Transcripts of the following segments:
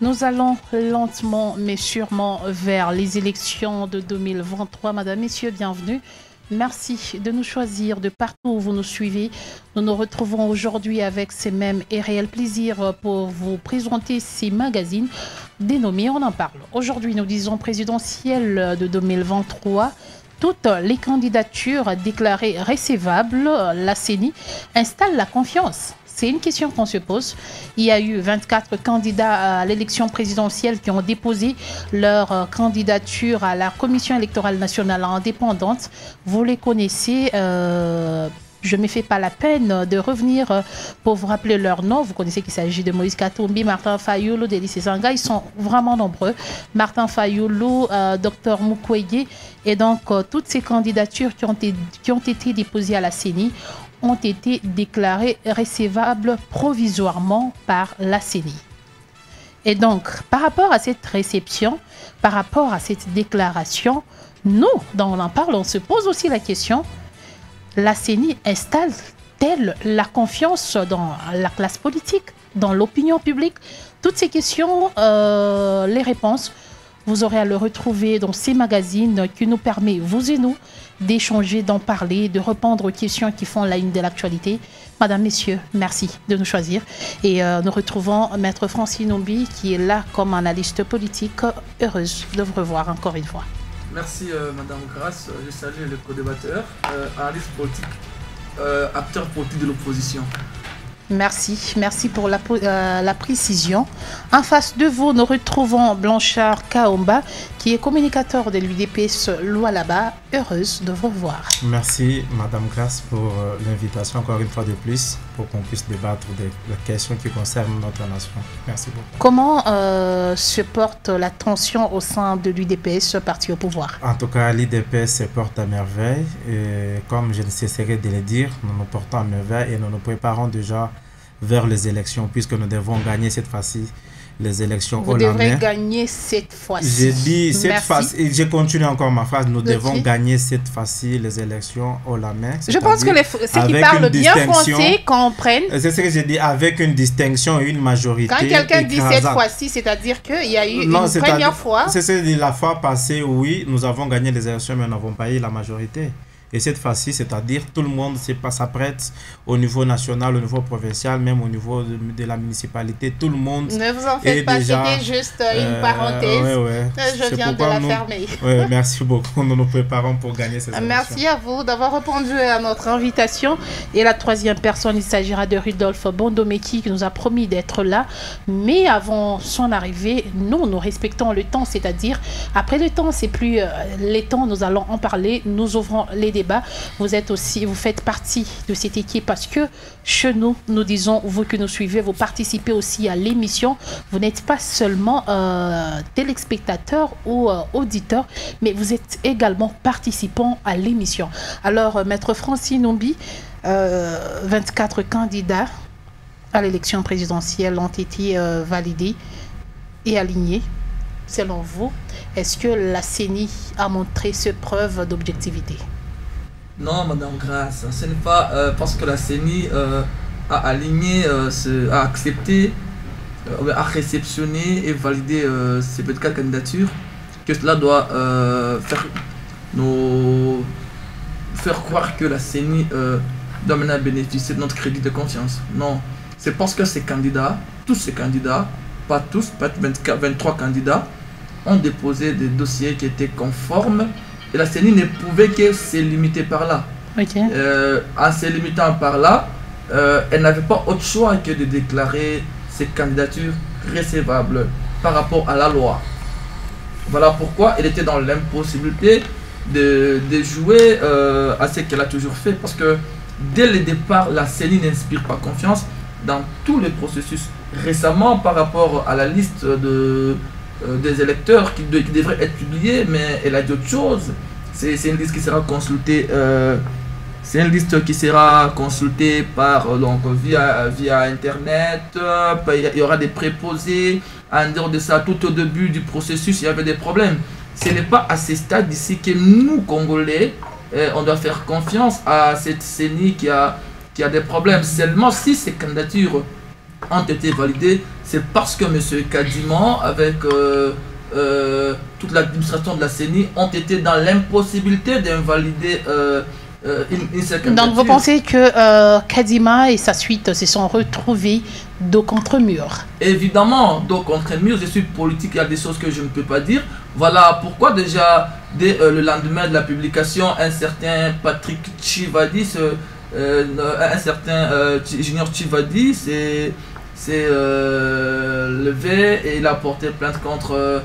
Nous allons lentement mais sûrement vers les élections de 2023. Madame, Messieurs, bienvenue. Merci de nous choisir de partout où vous nous suivez. Nous nous retrouvons aujourd'hui avec ces mêmes et réels plaisirs pour vous présenter ces magazines dénommés On en parle. Aujourd'hui, nous disons présidentielle de 2023. Toutes les candidatures déclarées recevables, la CENI installe la confiance. C'est une question qu'on se pose. Il y a eu 24 candidats à l'élection présidentielle qui ont déposé leur candidature à la Commission électorale nationale indépendante. Vous les connaissez. Je ne me fais pas la peine de revenir pour vous rappeler leur nom. Vous connaissez qu'il s'agit de Moïse Katumbi, Martin Fayulu, Délice Zanga. Ils sont vraiment nombreux. Martin Fayulu, Dr Mukwege. Et donc, toutes ces candidatures qui ont été déposées à la CENI ont été déclarées recevables provisoirement par la CENI. Et donc, par rapport à cette réception, par rapport à cette déclaration, nous, dans On en parle, on se pose aussi la question, la CENI installe-t-elle la confiance dans la classe politique, dans l'opinion publique? Toutes ces questions, les réponses, vous aurez à le retrouver dans ces magazines qui nous permettent, vous et nous, d'échanger, d'en parler, de répondre aux questions qui font la une de l'actualité. Madame, Messieurs, merci de nous choisir. Et nous retrouvons Maître Francine Nombi qui est là comme analyste politique. Heureuse de vous revoir encore une fois. Merci Madame Grasse. Je salue le co-débatteur, analyste politique, acteur politique de l'opposition. Merci pour la précision. En face de vous, nous retrouvons Blanchard Kaomba, qui est communicateur de l'UDPS Lualaba. Heureuse de vous revoir. Merci Madame Grasse pour l'invitation encore une fois de plus pour qu'on puisse débattre des questions qui concernent notre nation. Merci beaucoup. Comment se porte la tension au sein de l'UDPS, parti au pouvoir? En tout cas, l'UDPS se porte à merveille et comme je ne cesserai de le dire, nous nous portons à merveille et nous nous préparons déjà vers les élections puisque nous devons gagner cette fois-ci les élections au lendemain. Vous devrez gagner cette fois-ci. J'ai dit cette fois-ci, et je continue encore ma phrase, nous devons gagner cette fois-ci les élections au lendemain. Je pense que ceux qui parlent bien français comprennent. C'est ce que j'ai dit, avec une distinction et une majorité. Quand quelqu'un dit cette fois-ci, c'est-à-dire qu'il y a eu une première fois. C'est ce que j'ai dit, la fois passée, oui, nous avons gagné les élections, mais nous n'avons pas eu la majorité. Et cette fois-ci, c'est-à-dire tout le monde s'apprête au niveau national, au niveau provincial, même au niveau de la municipalité. Tout le monde. Ne vous en faites pas, c'était juste une parenthèse. Je viens de la fermer. Merci beaucoup. Nous nous préparons pour gagner ces élections. Merci à vous d'avoir répondu à notre invitation. Et la troisième personne, il s'agira de Rudolphe Bondomeki qui nous a promis d'être là. Mais avant son arrivée, nous respectons le temps, c'est-à-dire après le temps, c'est plus les temps, nous allons en parler. Nous ouvrons les débats. Vous faites partie de cette équipe parce que chez nous, nous disons, vous que nous suivez, vous participez aussi à l'émission. Vous n'êtes pas seulement téléspectateur ou auditeur, mais vous êtes également participant à l'émission. Alors, Maître Francine Nombi, 24 candidats à l'élection présidentielle ont été validés et alignés. Selon vous, est-ce que la CENI a montré ses preuves d'objectivité? Non, Madame Grasse, ce n'est pas parce que la CENI a aligné, a accepté, a réceptionné et validé ces 24 candidatures que cela doit faire croire que la CENI doit maintenant bénéficier de notre crédit de confiance. Non, c'est parce que ces candidats, tous ces candidats, pas tous, peut-être 23 candidats, ont déposé des dossiers qui étaient conformes. Et la CENI ne pouvait que se limiter par là. Okay. En se limitant par là, elle n'avait pas autre choix que de déclarer ces candidatures recevables par rapport à la loi. Voilà pourquoi elle était dans l'impossibilité de jouer à ce qu'elle a toujours fait. Parce que dès le départ, la CENI n'inspire pas confiance dans tous les processus. Récemment, par rapport à la liste des électeurs qui devraient être publiés, mais elle a dit autre chose. C'est une liste qui sera consultée. C'est une liste qui sera consultée via Internet. Il y aura des préposés. En dehors de ça, tout au début du processus, il y avait des problèmes. Ce n'est pas à ce stade ici que nous, Congolais, on doit faire confiance à cette CENI qui a des problèmes. Seulement si ces candidatures ont été validés, c'est parce que M. Kadiman, avec toute l'administration de la CENI, ont été dans l'impossibilité d'invalider une seule candidature. Donc vous pensez que Kadima et sa suite se sont retrouvés dos contre mur? Évidemment, dos contre mur, je suis politique, il y a des choses que je ne peux pas dire. Voilà pourquoi déjà, dès le lendemain de la publication, un certain Patrick Chivadi, un certain Junior Chivadi s'est levé et il a porté plainte contre...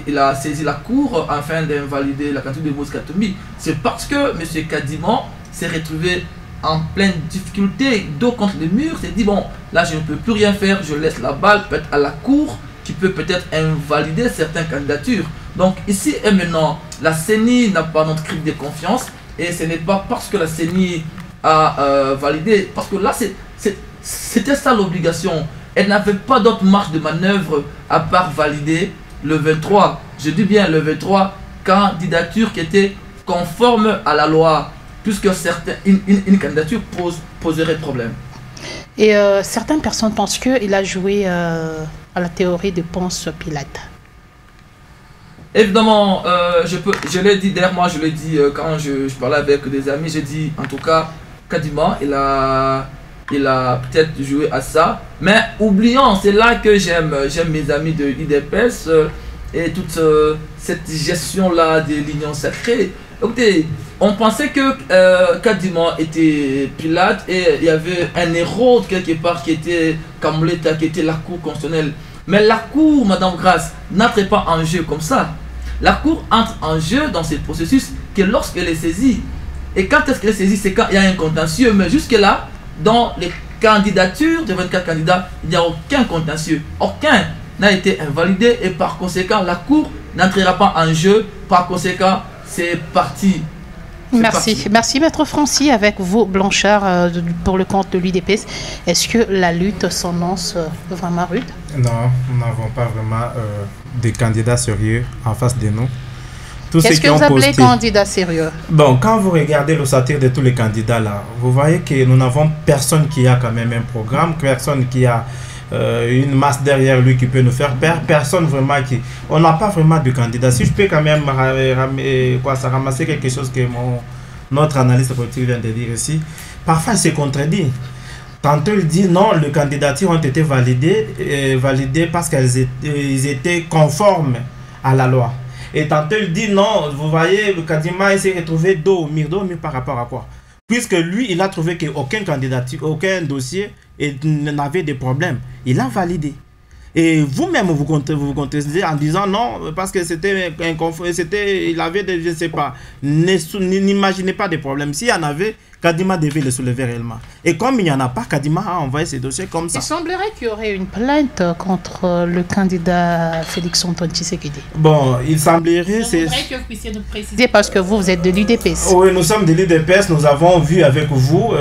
il a saisi la cour afin d'invalider la candidature de Moïse Katumbi. C'est parce que M. Kadiman s'est retrouvé en pleine difficulté, dos contre le mur, s'est dit bon, là je ne peux plus rien faire, je laisse la balle peut-être à la cour qui peut peut-être invalider certaines candidatures. Donc ici et maintenant, la CENI n'a pas notre critère de confiance et ce n'est pas parce que la CENI a validé, parce que là c'était ça l'obligation. Elle n'avait pas d'autre marge de manœuvre à part valider le 23, je dis bien le 23, candidature qui était conforme à la loi, puisque une candidature poserait problème. Et certaines personnes pensent qu'il a joué à la théorie de Ponce Pilate. Évidemment, je l'ai dit derrière moi, je l'ai dit quand je parlais avec des amis, j'ai dit en tout cas, Kadima, il a peut-être joué à ça, mais oublions, c'est là que j'aime mes amis de l'IDPS et toute cette gestion-là de l'union sacrée. Écoutez, on pensait que Kadima était Pilate et il y avait un héros quelque part qui était Kamleta, qui était la Cour constitutionnelle. Mais la Cour, Madame Grace, n'entre pas en jeu comme ça. La Cour entre en jeu dans ce processus que lorsqu'elle est saisie. Et quand est-ce qu'elle est saisie? C'est quand il y a un contentieux. Mais jusque-là, dans les candidatures de 24 candidats, il n'y a aucun contentieux. Aucun n'a été invalidé et par conséquent, la Cour n'entrera pas en jeu. Par conséquent, c'est parti. Merci. Merci, Maître Francis, avec vous, Blanchard, pour le compte de l'UDPS. Est-ce que la lutte s'annonce vraiment rude? Non, nous n'avons pas vraiment des candidats sérieux en face de nous. Qu'est-ce que vous appelez candidat sérieux? Bon, quand vous regardez l'ossature de tous les candidats là, vous voyez que nous n'avons personne qui a quand même un programme, personne qui a une masse derrière lui qui peut nous faire peur, personne vraiment qui... On n'a pas vraiment de candidat. Si je peux quand même ramasser quelque chose que notre analyste politique vient de dire ici, parfois il se contredit. Tantôt il dit non, les candidatures ont été validées parce qu'ils étaient conformes à la loi. Et tantôt il dit non, vous voyez, Kadima il s'est retrouvé dos au mur par rapport à quoi? Puisque lui, il a trouvé qu'aucun candidature, aucun dossier n'avait de problème. Il a validé. Et vous-même, vous contestez en disant non, parce que c'était il avait des, je ne sais pas, n'imaginez pas de problème. S'il y en avait, Kadima devait le soulever réellement. Et comme il n'y en a pas, Kadima a envoyé ses dossiers comme ça. Il semblerait qu'il y aurait une plainte contre le candidat Félix Antoine Tshisekedi. Bon, il semblerait... Je voudrais que vous puissiez nous préciser parce que vous êtes de l'UDPS. Oui, nous sommes de l'UDPS. Nous avons vu avec vous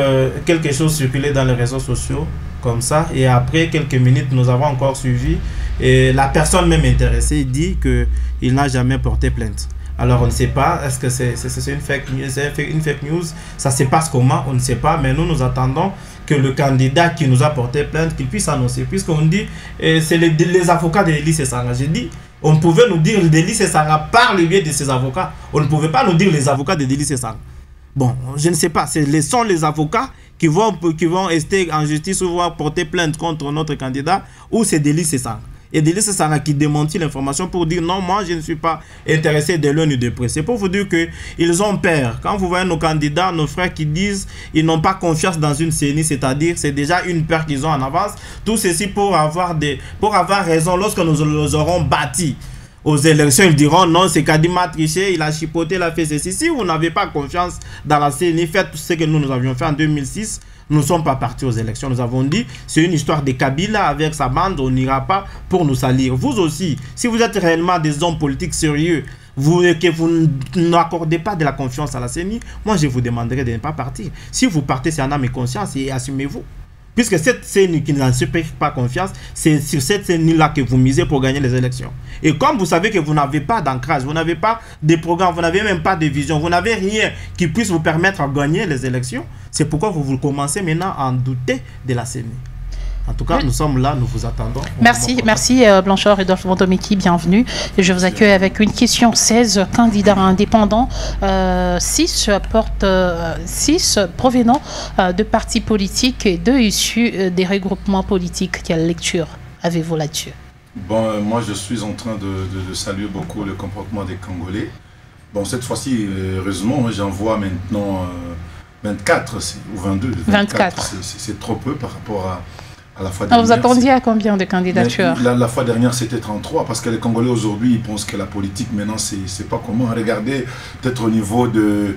quelque chose circuler dans les réseaux sociaux comme ça. Et après quelques minutes, nous avons encore suivi. Et la personne même intéressée dit qu'il n'a jamais porté plainte. Alors on ne sait pas, est-ce que c'est une fake news, ça se passe comment, on ne sait pas, mais nous attendons que le candidat qui nous a porté plainte, qu'il puisse annoncer, puisqu'on dit, c'est les avocats de Elie Sesanga. J'ai dit, on pouvait nous dire Elie Sesanga par le biais de ses avocats, on ne pouvait pas nous dire les avocats de Elie Sesanga. Bon, je ne sais pas, ce sont les avocats qui vont rester en justice ou vont porter plainte contre notre candidat, ou c'est Elie Sesanga. Et Elie Sesanga qui démentit l'information pour dire non, moi je ne suis pas intéressé de l'un ni de près. C'est pour vous dire qu'ils ont peur. Quand vous voyez nos candidats, nos frères qui disent qu'ils n'ont pas confiance dans une CENI, c'est-à-dire c'est déjà une peur qu'ils ont en avance. Tout ceci pour avoir raison lorsque nous les aurons bâtis aux élections. Ils diront non, c'est Kadima triché, il a chipoté, il a fait ceci. Si vous n'avez pas confiance dans la CENI, faites tout ce que nous avions fait en 2006. Nous ne sommes pas partis aux élections. Nous avons dit, c'est une histoire de Kabila avec sa bande, on n'ira pas pour nous salir. Vous aussi, si vous êtes réellement des hommes politiques sérieux, que vous n'accordez pas de la confiance à la CENI, moi je vous demanderai de ne pas partir. Si vous partez, c'est en âme et conscience et assumez-vous. Puisque cette CENI qui n'en fait pas confiance, c'est sur cette CENI-là que vous misez pour gagner les élections. Et comme vous savez que vous n'avez pas d'ancrage, vous n'avez pas de programme, vous n'avez même pas de vision, vous n'avez rien qui puisse vous permettre de gagner les élections, c'est pourquoi vous commencez maintenant à en douter de la CENI. En tout cas, nous sommes là, nous vous attendons. Merci Blanchard Rudolph Bondomeki, bienvenue. Je vous accueille avec une question. 16 candidats indépendants, 6 provenant de partis politiques et 2 issus des regroupements politiques. Quelle lecture avez-vous là-dessus? Bon, moi je suis en train de saluer beaucoup le comportement des Congolais. Bon, cette fois-ci, heureusement, j'en vois maintenant 24 ou 22. 24. C'est trop peu par rapport à la fois dernière. Vous attendiez à combien de candidatures? La fois dernière, c'était 33, parce que les Congolais aujourd'hui, ils pensent que la politique, maintenant, c'est pas comment. Regardez, peut-être au niveau de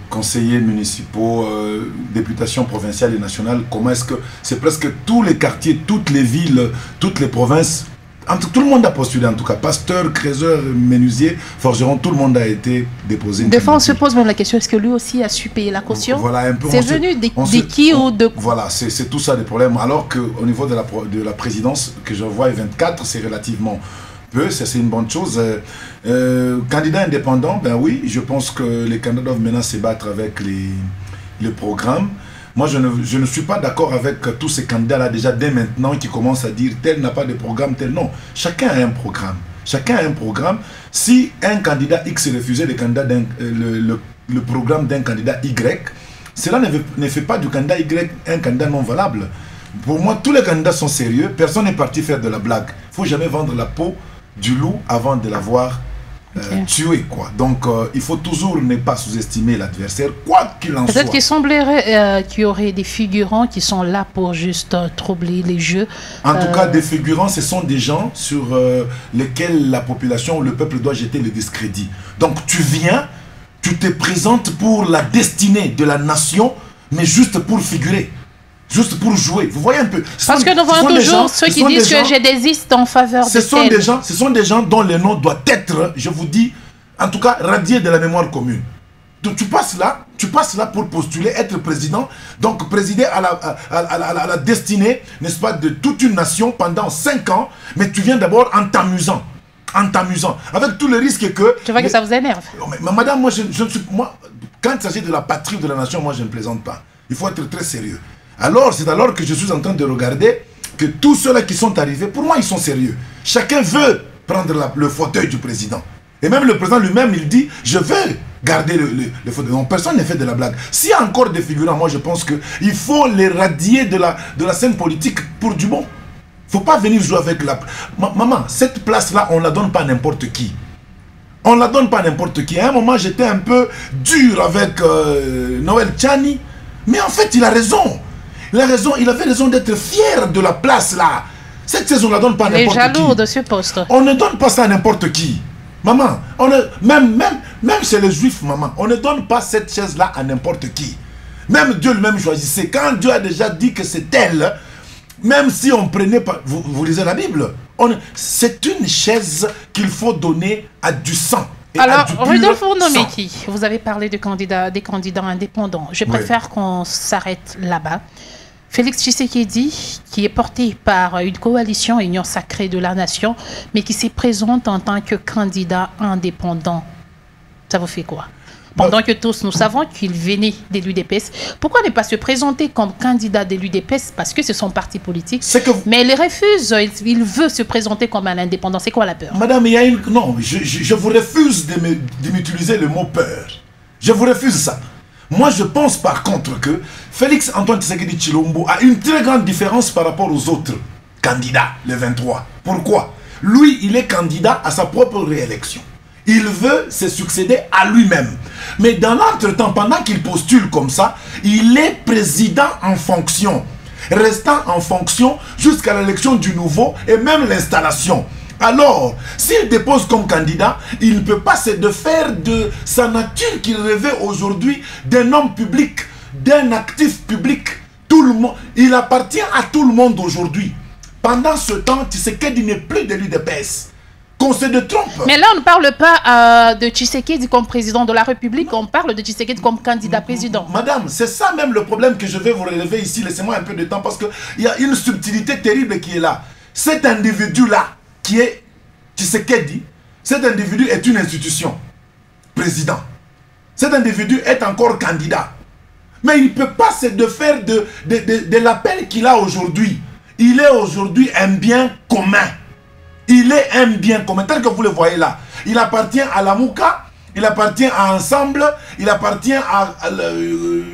conseillers municipaux, députations provinciales et nationales, comment est-ce que c'est presque tous les quartiers, toutes les villes, toutes les provinces. Tout le monde a postulé en tout cas, pasteur, crézeur, menuisier, forgeron, tout le monde a été déposé. Des fois on se pose même la question, est-ce que lui aussi a su payer la caution? Voilà, un peu. C'est venu de qui ou de... Voilà, c'est tout ça des problèmes. Alors qu'au niveau de la présidence, que je vois 24, c'est relativement peu, c'est une bonne chose. Candidat indépendant, ben oui, je pense que les candidats doivent maintenant se battre avec les programmes. Moi, je ne suis pas d'accord avec tous ces candidats-là, déjà dès maintenant, qui commencent à dire tel n'a pas de programme, tel non. Chacun a un programme. Chacun a un programme. Si un candidat X refusait le programme d'un candidat Y, cela ne fait pas du candidat Y un candidat non valable. Pour moi, tous les candidats sont sérieux. Personne n'est parti faire de la blague. Il ne faut jamais vendre la peau du loup avant de l'avoir tué, quoi. Donc il faut toujours ne pas sous-estimer l'adversaire, quoi qu'il en soit. Peut-être qu'il semblerait qu'il y aurait des figurants qui sont là pour juste troubler les jeux. En tout cas, des figurants, ce sont des gens sur lesquels la population ou le peuple doit jeter le discrédit. Donc tu viens, tu te présentes pour la destinée de la nation, mais juste pour figurer. Juste pour jouer. Vous voyez un peu. Parce que nous voyons toujours ceux qui disent que j'ai des listes en faveur de ce sont des gens dont le nom doit être, je vous dis, en tout cas, radié de la mémoire commune. Donc tu passes là pour postuler, être président, donc présider à la destinée, n'est-ce pas, de toute une nation pendant 5 ans, mais tu viens d'abord en t'amusant. Avec tous les risques que... Je vois que ça vous énerve. Mais madame, moi, quand il s'agit de la patrie ou de la nation, moi, je ne plaisante pas. Il faut être très sérieux. Alors, c'est alors que je suis en train de regarder que tous ceux-là qui sont arrivés, pour moi, ils sont sérieux. Chacun veut prendre le fauteuil du président. Et même le président lui-même, il dit, je veux garder le fauteuil. Donc, personne ne fait de la blague. S'il y a encore des figurants, moi, je pense qu'il faut les radier de la scène politique pour du bon. Il ne faut pas venir jouer avec la... Maman, cette place-là, on ne la donne pas à n'importe qui. On ne la donne pas à n'importe qui. À un moment, j'étais un peu dur avec Noël Tchani. Mais en fait, il a raison. Il avait raison d'être fier de la place là. Cette saison, on ne la donne pas à n'importe qui. Les jaloux de ce poste. On ne donne pas ça à n'importe qui. Maman, même chez les juifs, maman, on ne donne pas cette chaise-là à n'importe qui. Même Dieu lui-même choisissait. Quand Dieu a déjà dit que c'est elle, même si on prenait pas... Vous lisez la Bible. C'est une chaise qu'il faut donner à du sang. Alors, Rudolph Bondomeki, vous avez parlé des candidats indépendants. Je préfère qu'on s'arrête là-bas. Félix Tshisekedi, qui est porté par une coalition Union Sacrée de la Nation, mais qui se présente en tant que candidat indépendant. Ça vous fait quoi? Pendant que tous nous savons qu'il venait de l'UDPS, pourquoi ne pas se présenter comme candidat de l'UDPS? Parce que c'est son parti politique. Mais il refuse, il veut se présenter comme un indépendant. C'est quoi la peur? Madame, il y a une... Non, je vous refuse de m'utiliser le mot peur. Je vous refuse ça. Moi, je pense par contre que Félix Antoine Tshisekedi Tshilombo a une très grande différence par rapport aux autres candidats, les 23. Pourquoi? Lui, il est candidat à sa propre réélection. Il veut se succéder à lui-même. Mais dans l'entretemps, pendant qu'il postule comme ça, il est président en fonction. Restant en fonction jusqu'à l'élection du nouveau et même l'installation. Alors, s'il dépose comme candidat, il ne peut pas se défaire de sa nature qu'il revêt aujourd'hui d'un homme public, d'un actif public. Tout le monde, il appartient à tout le monde aujourd'hui. Pendant ce temps, Tshisekedi n'est plus de l'UDPS. Qu'on se détrompe. Mais là, on ne parle pas de Tshisekedi comme président de la République, on parle de Tshisekedi comme candidat président. Madame, c'est ça même le problème que je vais vous relever ici. Laissez-moi un peu de temps parce qu'il y a une subtilité terrible qui est là. Cet individu-là, qui est Tshisekedi, cet individu est une institution. Président. Cet individu est encore candidat. Mais il ne peut pas se défaire de l'appel qu'il a aujourd'hui. Il est aujourd'hui un bien commun. Il est un bien commun, tel que vous le voyez là. Il appartient à la Mouka, il appartient à Ensemble, il appartient à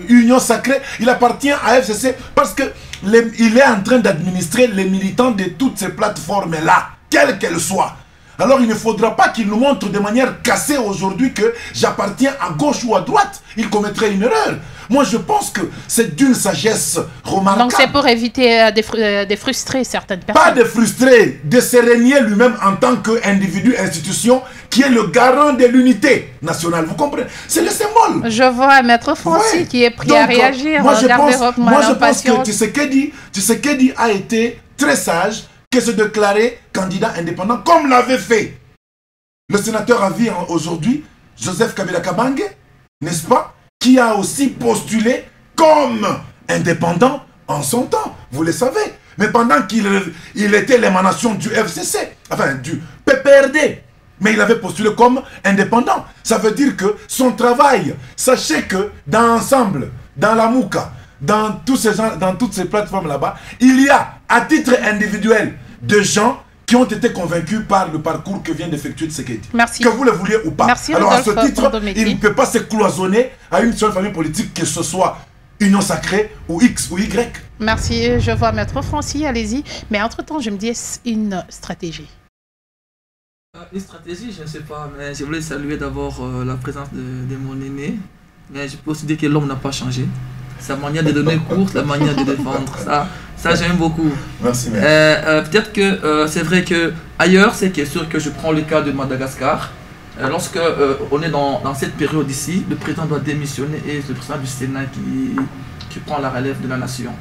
Union Sacrée, il appartient à FCC, parce que il est en train d'administrer les militants de toutes ces plateformes-là, quelles qu'elles soient. Alors il ne faudra pas qu'il nous montre de manière cassée aujourd'hui que j'appartiens à gauche ou à droite. Il commettrait une erreur. Moi je pense que c'est d'une sagesse remarquable. Donc c'est pour éviter de frustrer certaines personnes. Pas de frustrer, de se régner lui-même en tant qu'individu, institution, qui est le garant de l'unité nationale. Vous comprenez? C'est le symbole. Je vois Maître Francis qui est prêt à réagir. Moi je pense que Tshisekedi a été très sage que se déclarer candidat indépendant, comme l'avait fait le sénateur à vie aujourd'hui, Joseph Kabila Kabange, n'est-ce pas, qui a aussi postulé comme indépendant en son temps, vous le savez. Mais pendant qu'il était l'émanation du FCC, enfin du PPRD, mais il avait postulé comme indépendant. Ça veut dire que son travail, sachez que dans Ensemble, dans la Mouka, dans toutes ces plateformes là-bas, il y a, à titre individuel, de gens qui ont été convaincus par le parcours que vient d'effectuer Tshisekedi. Merci. Que vous le vouliez ou pas. Merci, alors Rodolphe, à ce titre, il ne peut pas se cloisonner à une seule famille politique, que ce soit Union Sacrée ou X ou Y. Merci, je vois Maître Francis, allez-y. Mais entre-temps, je me dis, est-ce une stratégie? Une stratégie, je ne sais pas, mais je voulais saluer d'abord la présence de mon aîné. Mais je peux aussi dire que l'homme n'a pas changé. Sa manière de donner cours, la manière de défendre, ça j'aime beaucoup. Merci. Peut-être que c'est vrai que ailleurs, c'est sûr que je prends le cas de Madagascar. Lorsque on est dans cette période ici, le président doit démissionner et c'est le président du Sénat qui prend la relève de la nation.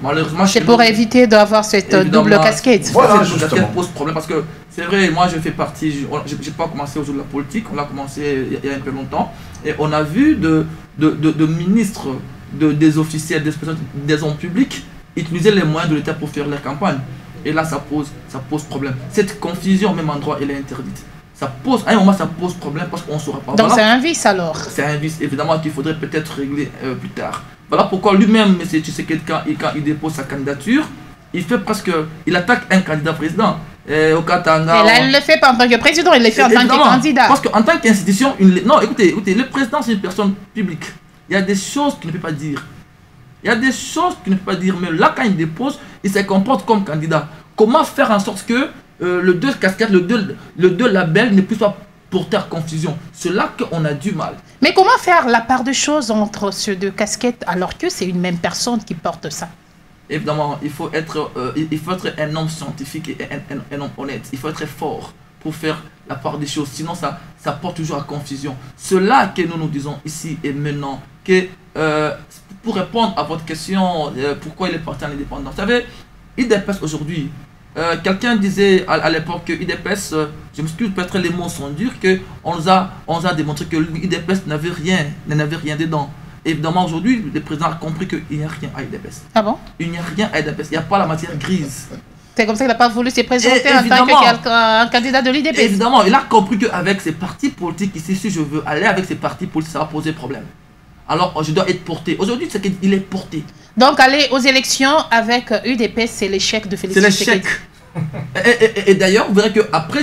Malheureusement, c'est pour éviter d'avoir cette double casquette. Voilà, cette double casquette pose problème parce que c'est vrai, moi je fais partie, j'ai pas commencé aujourd'hui la politique, on l'a commencé il y a un peu longtemps et on a vu de ministres, des officiels, des hommes publics utiliser les moyens de l'État pour faire leur campagne. Et là, ça pose problème. Cette confusion, même en droit, elle est interdite. À un moment, ça pose problème parce qu'on ne saura pas. Donc c'est un vice alors? C'est un vice, évidemment, qu'il faudrait peut-être régler plus tard. Voilà pourquoi lui-même, M. Tshisekedi, quand il dépose sa candidature, il attaque un candidat président. Au Katanga. Et là, il ne le fait pas en tant que président, il le fait en tant que candidat. Parce qu'en tant qu'institution, non, écoutez, le président, c'est une personne publique. Il y a des choses qu'il ne peut pas dire. Il y a des choses qu'il ne peut pas dire. Mais là, quand il dépose, il se comporte comme candidat. Comment faire en sorte que le deux casquettes, le deux labels ne puissent pas porter à confusion? C'est là qu'on a du mal. Mais comment faire la part de choses entre ces deux casquettes alors que c'est une même personne qui porte ça? Évidemment, il faut être un homme scientifique et un homme honnête. Il faut être fort pour faire la part des choses. Sinon, ça porte toujours à confusion. C'est là que nous disons ici et maintenant que pour répondre à votre question, pourquoi il est parti en indépendance. Vous savez, IDPS aujourd'hui, quelqu'un disait à l'époque que IDPS, je m'excuse, peut-être les mots sont durs, qu'on nous a démontré que l'IDPS n'avait rien dedans. Évidemment, aujourd'hui, le président a compris qu'il n'y a rien à IDPS. Ah bon? Il n'y a rien à IDPS, il n'y a pas la matière grise. C'est comme ça qu'il n'a pas voulu se présenter en tant que candidat de l'IDPS. Évidemment, il a compris qu'avec ces partis politiques ici, si je veux aller avec ces partis politiques, ça va poser problème. Alors, je dois être porté. Aujourd'hui, c'est qu'il est porté. Donc, aller aux élections avec UDPS, c'est l'échec de Félix Tshisekedi. C'est l'échec. Et d'ailleurs, vous verrez qu'après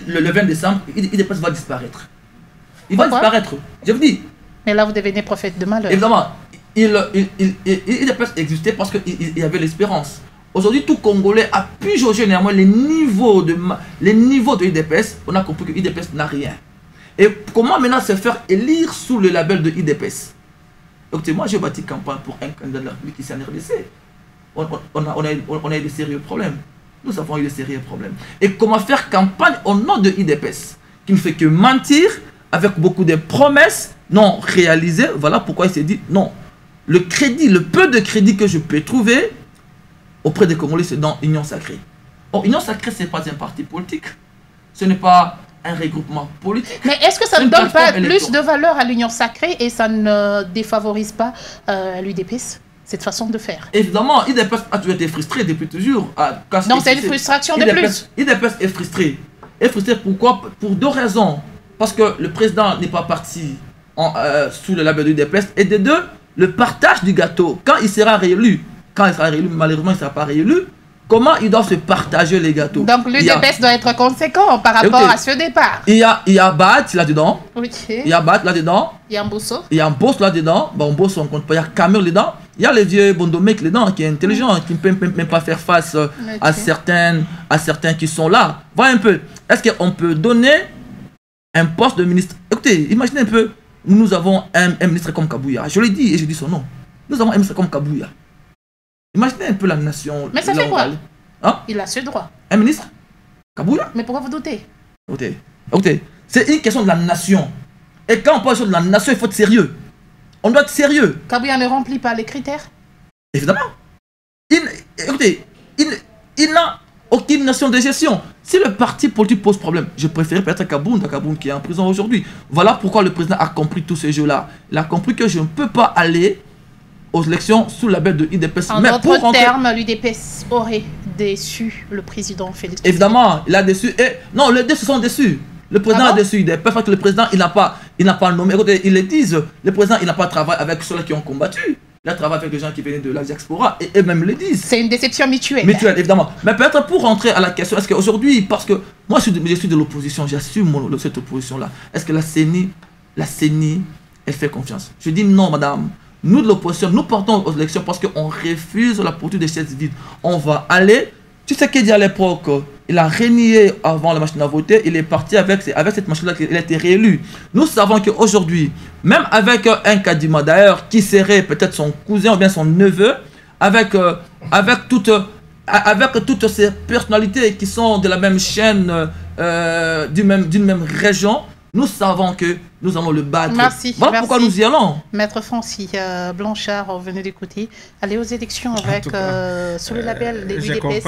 le 20 décembre, UDPS va disparaître. Il va disparaître. Je vous dis. Mais là, vous devenez prophète de malheur. Évidemment, UDPS existait parce qu'il y avait l'espérance. Aujourd'hui, tout Congolais a pu jauger néanmoins les niveaux de UDPS. On a compris que UDPS n'a rien. Et comment maintenant se faire élire sous le label de IDPS? Donc moi j'ai bâti campagne pour un candidat de la République ici en RDC. On a eu des sérieux problèmes. Nous avons eu des sérieux problèmes. Et comment faire campagne au nom de IDPS, qui ne fait que mentir avec beaucoup de promesses non réalisées. Voilà pourquoi il s'est dit non. Le peu de crédit que je peux trouver auprès des Congolais, c'est dans Union Sacrée. Or, Union Sacrée, ce n'est pas un parti politique. Ce n'est pas un regroupement politique. Mais est-ce que ça ne donne pas plus de valeur à l'Union Sacrée et ça ne défavorise pas l'UDPS, cette façon de faire? Évidemment, l'UDPS a toujours été frustré depuis toujours. Donc c'est une frustration de plus. L'UDPS est frustré. Pourquoi? Pour deux raisons. Parce que le président n'est pas parti sous le label de l'UDPS. Et de deux, le partage du gâteau, quand il sera réélu, malheureusement il ne sera pas réélu, comment ils doivent se partager les gâteaux. Donc l'UDPS doit être conséquent par rapport à ce départ. Il y a Bat là-dedans. Ok. Il y a Bat là-dedans. Il y a Mbosso. Il y a Mbosso là-dedans. Bon, Mbosso on compte pas. Il y a Kamel là-dedans. Il y a le vieux Bondomec là-dedans qui est intelligent, qui ne peut même pas faire face à certains qui sont là. Voilà un peu. Est-ce qu'on peut donner un poste de ministre? Écoutez, imaginez un peu. Nous avons un ministre comme Kabouya. Je l'ai dit et je dis son nom. Nous avons un ministre comme Kabouya. Imaginez un peu la nation. Mais ça fait quoi? Hein? Il a ce droit. Un ministre? Kabouya? Mais pourquoi vous doutez? Écoutez, c'est une question de la nation. Et quand on parle de la nation, il faut être sérieux. On doit être sérieux. Kabouya ne remplit pas les critères? Évidemment. Écoutez, il n'a aucune nation de gestion. Si le parti politique pose problème, je préfère peut-être Kaboun qui est en prison aujourd'hui. Voilà pourquoi le président a compris tous ces jeux-là. Il a compris que je ne peux pas aller aux élections sous la belle de l'UDPS. En d'autres termes, l'UDPS aurait déçu le président Félix. Évidemment, il a déçu. Non, les deux se sont déçus. Le président a déçu l'UDPS parce que le président, il n'a pas nommé. Écoutez, ils le disent. Le président, il n'a pas travaillé avec ceux qui ont combattu. Il a travaillé avec des gens qui venaient de la diaspora et eux-mêmes le disent. C'est une déception mutuelle. Mutuelle, évidemment. Mais peut-être pour rentrer à la question, est-ce qu'aujourd'hui, parce que moi je suis de l'opposition, j'assume cette opposition-là. Est-ce que la CENI, elle fait confiance? Je dis non, madame. Nous de l'opposition, nous partons aux élections parce qu'on refuse la politique des chaises vides. On va aller. Tu sais qu'il dit à l'époque, il a renié avant la machine à voter, il est parti avec cette machine-là, il a été réélu. Nous savons qu'aujourd'hui, même avec un Kadima d'ailleurs, qui serait peut-être son cousin ou bien son neveu, avec toutes ces personnalités qui sont de la même chaîne, d'une même région, nous savons que nous allons le battre. Merci. Voilà pourquoi nous y allons. Maître Francis Blanchard, vous venez d'écouter. Aller aux élections avec sous le label de l'UDPS,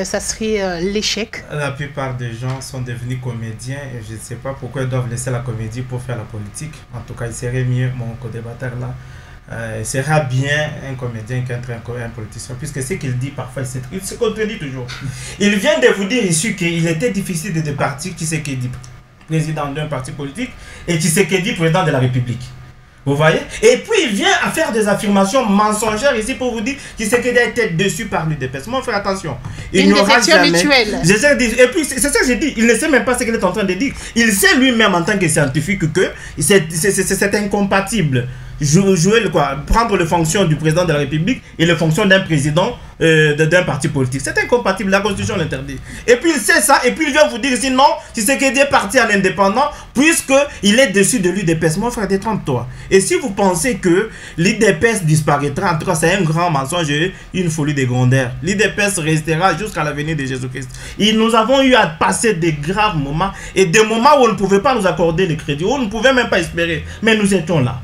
ça serait l'échec. La plupart des gens sont devenus comédiens et je ne sais pas pourquoi ils doivent laisser la comédie pour faire la politique. En tout cas, il serait mieux, mon co-débatteur là, il sera bien un comédien qu'être un politicien, puisque ce qu'il dit parfois, il se contredit toujours. Il vient de vous dire ici qu'il était difficile de partir, qui c'est qu'il dit président d'un parti politique et Tshisekedi président de la République. Vous voyez? Et puis il vient à faire des affirmations mensongères ici pour vous dire que Tshisekedi a été déçu par l'UDPS. Mon frère, attention. Une déception mutuelle. Et puis c'est ça que j'ai dit. Il ne sait même pas ce qu'il est en train de dire. Il sait lui-même en tant que scientifique que c'est incompatible. Prendre les fonctions du président de la République et les fonctions d'un président d'un parti politique. C'est incompatible, la Constitution l'interdit. Et puis il sait ça, et puis il vient vous dire sinon, si c'est qu'il est parti en indépendant, puisqu'il est dessus de l'UDPS. Mon frère, détrompe-toi. Et si vous pensez que l'UDPS disparaîtra, en tout cas c'est un grand mensonge, une folie de grandeur. L'UDPS restera jusqu'à la venue de Jésus-Christ. Et nous avons eu à passer des graves moments, et des moments où on ne pouvait pas nous accorder le crédit, où on ne pouvait même pas espérer, mais nous étions là.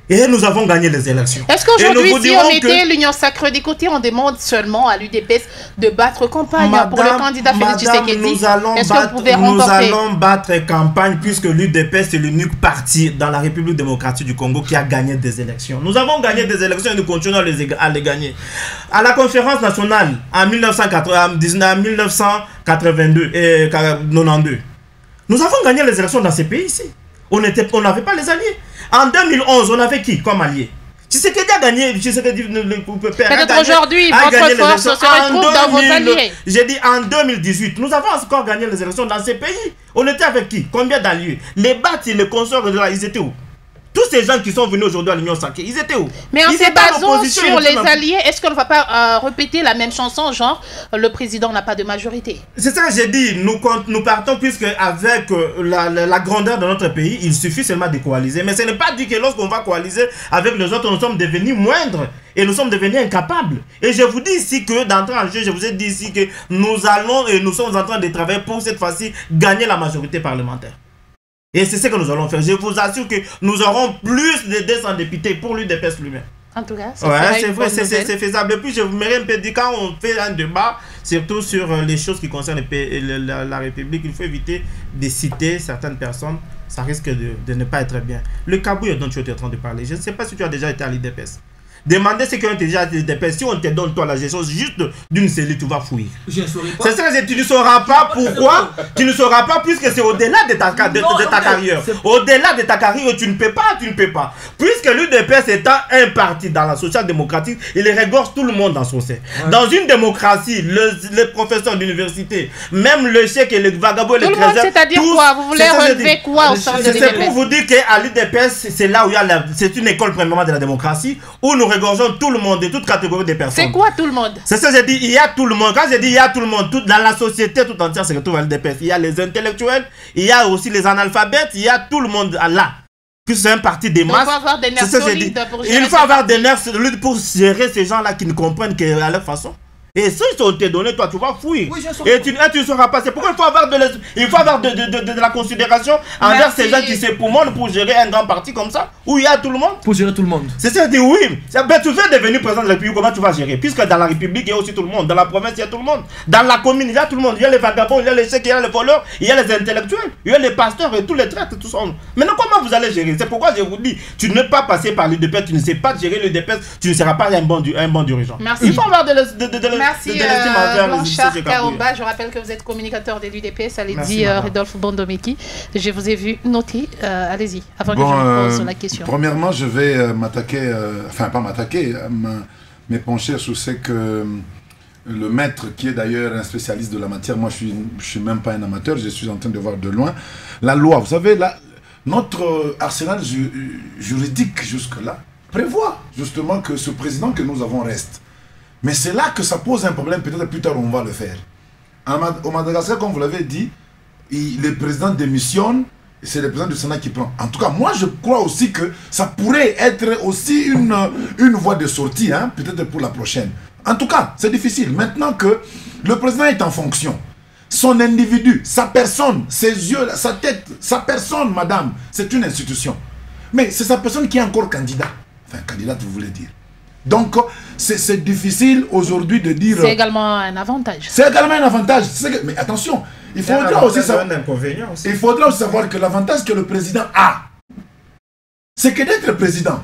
Et nous avons gagné les élections. Est-ce qu'aujourd'hui, si on était l'Union Sacrée des Côtés, on demande seulement à l'UDPS de battre campagne pour le candidat Félix Tshisekedi? Nous allons battre campagne puisque l'UDPS est l'unique parti dans la République démocratique du Congo qui a gagné des élections. Nous avons gagné des élections et nous continuons à les gagner. À la conférence nationale en 1982 et 1992, nous avons gagné les élections dans ces pays ici. On n'avait pas les alliés. En 2011, on avait qui comme allié? Tshisekedi a gagné. Peut-être aujourd'hui, votre force se retrouve dans vos alliés. J'ai dit en 2018, nous avons encore gagné les élections dans ces pays. On était avec qui? Combien d'alliés? Les BAT et les consorts de là, ils étaient où? Tous ces gens qui sont venus aujourd'hui à l'Union Sacrée, ils étaient où? Mais en se basant sur les alliés, est-ce qu'on ne va pas répéter la même chanson, genre le président n'a pas de majorité? C'est ça que j'ai dit, nous partons puisque avec la grandeur de notre pays, il suffit seulement de coaliser. Mais ce n'est pas dit que lorsqu'on va coaliser avec les autres, nous sommes devenus moindres et nous sommes devenus incapables. Et je vous dis ici que d'entrer en jeu, je vous ai dit ici que nous allons et nous sommes en train de travailler pour cette fois-ci gagner la majorité parlementaire. Et c'est ce que nous allons faire. Je vous assure que nous aurons plus de 200 députés pour l'UDPS lui-même. En tout cas, c'est vrai, c'est faisable. Et puis je vous mets un peu dit, quand on fait un débat, surtout sur les choses qui concernent la République, il faut éviter de citer certaines personnes. Ça risque de ne pas être bien. Le Kabouya dont tu es en train de parler, je ne sais pas si tu as déjà été à l'UDPS. Demandez ce qu'on te dit à l'UDPS. Si on te donne toi la gestion juste d'une cellule, tu vas fouiller. Je ne saurais pas. C'est ça, tu ne sauras pas pourquoi. Tu ne sauras pas puisque c'est au-delà de ta carrière. Au-delà de ta carrière, tu ne peux pas. Puisque l'UDPS étant un parti dans la social-démocratique, il régorge tout le monde dans son sein. Ouais. Dans une démocratie, les professeurs d'université, même le chèque et le vagabond, les trésors, c'est-à-dire quoi? Vous voulez relever quoi au sein de l'UDPS? C'est pour vous dire qu'à l'UDPS, c'est là où il y a c'est une école premièrement de la démocratie, où nous regorgeons tout le monde, de toute catégorie de personnes. C'est quoi tout le monde? C'est ça que j'ai dit, il y a tout le monde. Quand j'ai dit il y a tout le monde, dans la société tout entière se retrouve à l'UDPS. Il y a les intellectuels, il y a aussi les analphabètes, il y a tout le monde là. Que c'est un parti des masses. Il faut avoir des nerfs solides pour gérer. Il faut avoir des nerfs solides pour gérer ces gens-là qui ne comprennent qu'à leur façon. Et si on te donné, toi, tu vas fouiller. Oui, et tu ne sauras pas. C'est pourquoi il faut avoir de la considération envers ces gens qui s'époumonnent pour gérer un grand parti comme ça, où il y a tout le monde. Pour gérer tout le monde. C'est ça, je dis oui. Ben, tu veux devenir président de la République, comment tu vas gérer? Puisque dans la République, il y a aussi tout le monde. Dans la province, il y a tout le monde. Dans la commune, il y a tout le monde. Il y a les vagabonds, il y a les chèques, il y a les voleurs, il y a les intellectuels, il y a les pasteurs et tous les traîtres, tout ça. Maintenant, comment vous allez gérer? C'est pourquoi je vous dis, tu ne peux pas passer par l'UDPS, tu ne sais pas gérer l'UDPS, tu ne seras pas un bon dirigeant. Merci. Il faut avoir Merci Blanchard Kaoba, je rappelle que vous êtes communicateur de l'UDPS, allez-y Rodolphe Bondomeki. Je vous ai vu noter, allez-y, avant que je vous pose la question. Premièrement, je vais m'attaquer, enfin pas m'attaquer, me pencher sur ce que le maître, qui est d'ailleurs un spécialiste de la matière, moi je suis même pas un amateur, je suis en train de voir de loin, la loi, vous savez, notre arsenal juridique jusque-là prévoit justement que ce président que nous avons reste. Mais c'est là que ça pose un problème, peut-être plus tard on va le faire. Au Madagascar, comme vous l'avez dit, le président démissionne, et c'est le président du Sénat qui prend. En tout cas, moi je crois aussi que ça pourrait être aussi une voie de sortie, hein, peut-être pour la prochaine. En tout cas, c'est difficile. Maintenant que le président est en fonction, son individu, sa personne, ses yeux, sa tête, sa personne, madame, c'est une institution. Mais c'est sa personne qui est encore candidat. Enfin, candidate, vous voulez dire. Donc, c'est difficile aujourd'hui de dire... C'est également un avantage. C'est également un avantage. Mais attention, il faudra aussi savoir... Il faudra aussi savoir que l'avantage que le président a, c'est que d'être président,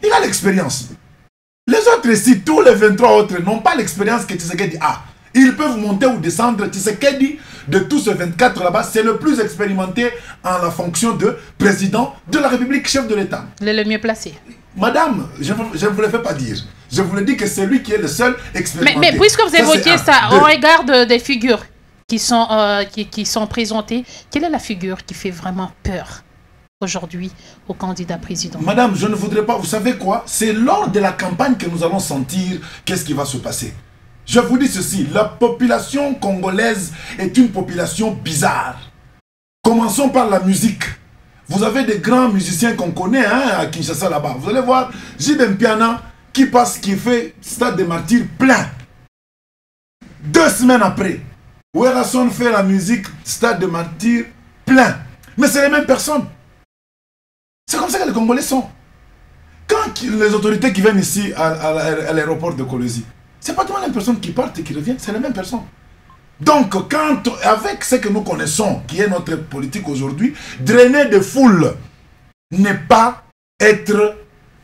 il a l'expérience. Les autres ici, tous les 23 autres, n'ont pas l'expérience que Tshisekedi a. Ils peuvent monter ou descendre. Tshisekedi, de tous ces 24 là-bas, c'est le plus expérimenté en la fonction de président de la République, chef de l'État. Il est le mieux placé. Madame, je ne vous le fais pas dire. Je vous le dis que c'est lui qui est le seul expérimenté. Mais puisque vous évoquez ça, on regarde des figures qui sont présentées. Quelle est la figure qui fait vraiment peur aujourd'hui au candidat président? Madame, je ne voudrais pas... Vous savez quoi? C'est lors de la campagne que nous allons sentir qu'est-ce qui va se passer. Je vous dis ceci, la population congolaise est une population bizarre. Commençons par la musique. Vous avez des grands musiciens qu'on connaît hein, à Kinshasa là-bas. Vous allez voir J.D. Mpiana qui fait Stade des Martyrs plein. 2 semaines après, Werrason fait la musique Stade des Martyrs plein. Mais c'est les mêmes personnes. C'est comme ça que les Congolais sont. Quand les autorités qui viennent ici à l'aéroport de Kolwezi, c'est pas toutes les personnes qui partent et qui reviennent, c'est les mêmes personnes. Donc, avec ce que nous connaissons, qui est notre politique aujourd'hui, drainer des foules n'est pas être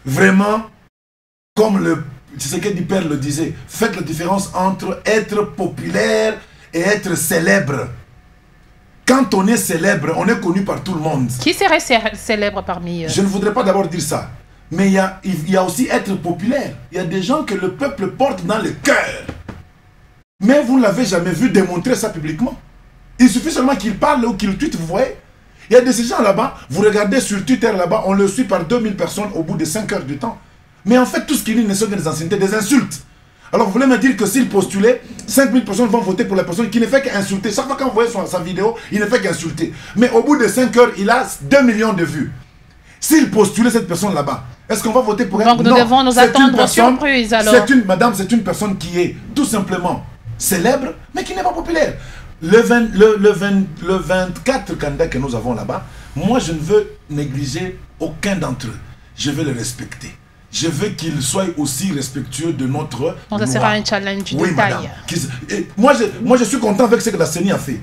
vraiment, comme Tshisekedi Père le disait, faites la différence entre être populaire et être célèbre. Quand on est célèbre, on est connu par tout le monde. Qui serait célèbre parmi eux? Je ne voudrais pas d'abord dire ça. Mais il y a aussi être populaire. Il y a des gens que le peuple porte dans le cœur. Mais vous ne l'avez jamais vu démontrer ça publiquement. Il suffit seulement qu'il parle ou qu'il tweete, vous voyez. Il y a de ces gens là-bas, vous regardez sur Twitter là-bas, on le suit par 2000 personnes au bout de 5 heures du temps. Mais en fait, tout ce qu'il dit ne sont que des anciennetés, des insultes. Alors vous voulez me dire que s'il postulait, 5000 personnes vont voter pour la personne qui ne fait qu'insulter. Chaque fois qu'on voit sa vidéo, il ne fait qu'insulter. Mais au bout de 5 heures, il a 2 millions de vues. S'il postulait cette personne là-bas, est-ce qu'on va voter pour elle? Donc nous devons nous attendre aux surprises alors. Madame, c'est une personne qui est tout simplement célèbre, mais qui n'est pas populaire. Le 24 candidats que nous avons là-bas, moi je ne veux négliger aucun d'entre eux. Je veux les respecter. Je veux qu'ils soient aussi respectueux de notre loi. Donc ça sera un challenge de taille. Moi je suis content avec ce que la CENI a fait.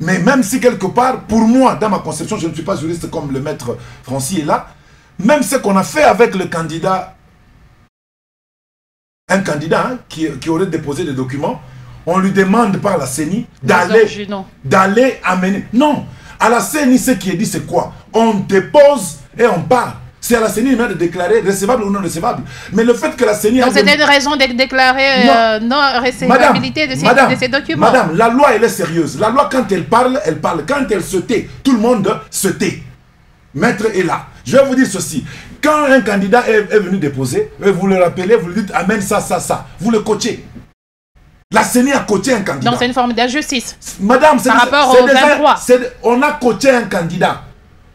Mais même si quelque part, pour moi, dans ma conception, je ne suis pas juriste comme le maître Francis est là, même ce qu'on a fait avec le candidat un candidat hein, qui aurait déposé des documents, on lui demande par la CENI d'aller amener. Non, à la CENI, ce qui est dit, c'est quoi? On dépose et on part. C'est à la CENI de déclarer recevable ou non recevable. Mais le fait que la CENI... Donc c'était une raison de déclarer non recevabilité de ces documents. Madame, la loi, elle est sérieuse. La loi, quand elle parle, elle parle. Quand elle se tait, tout le monde se tait. Maître est là. Je vais vous dire ceci. Quand un candidat est venu déposer, vous le rappelez, vous lui dites amène ça, ça, ça. Vous le coachez. La CENI a coaché un candidat. Donc c'est une forme d'injustice. Madame, c'est par rapport au 23. On a coaché un candidat.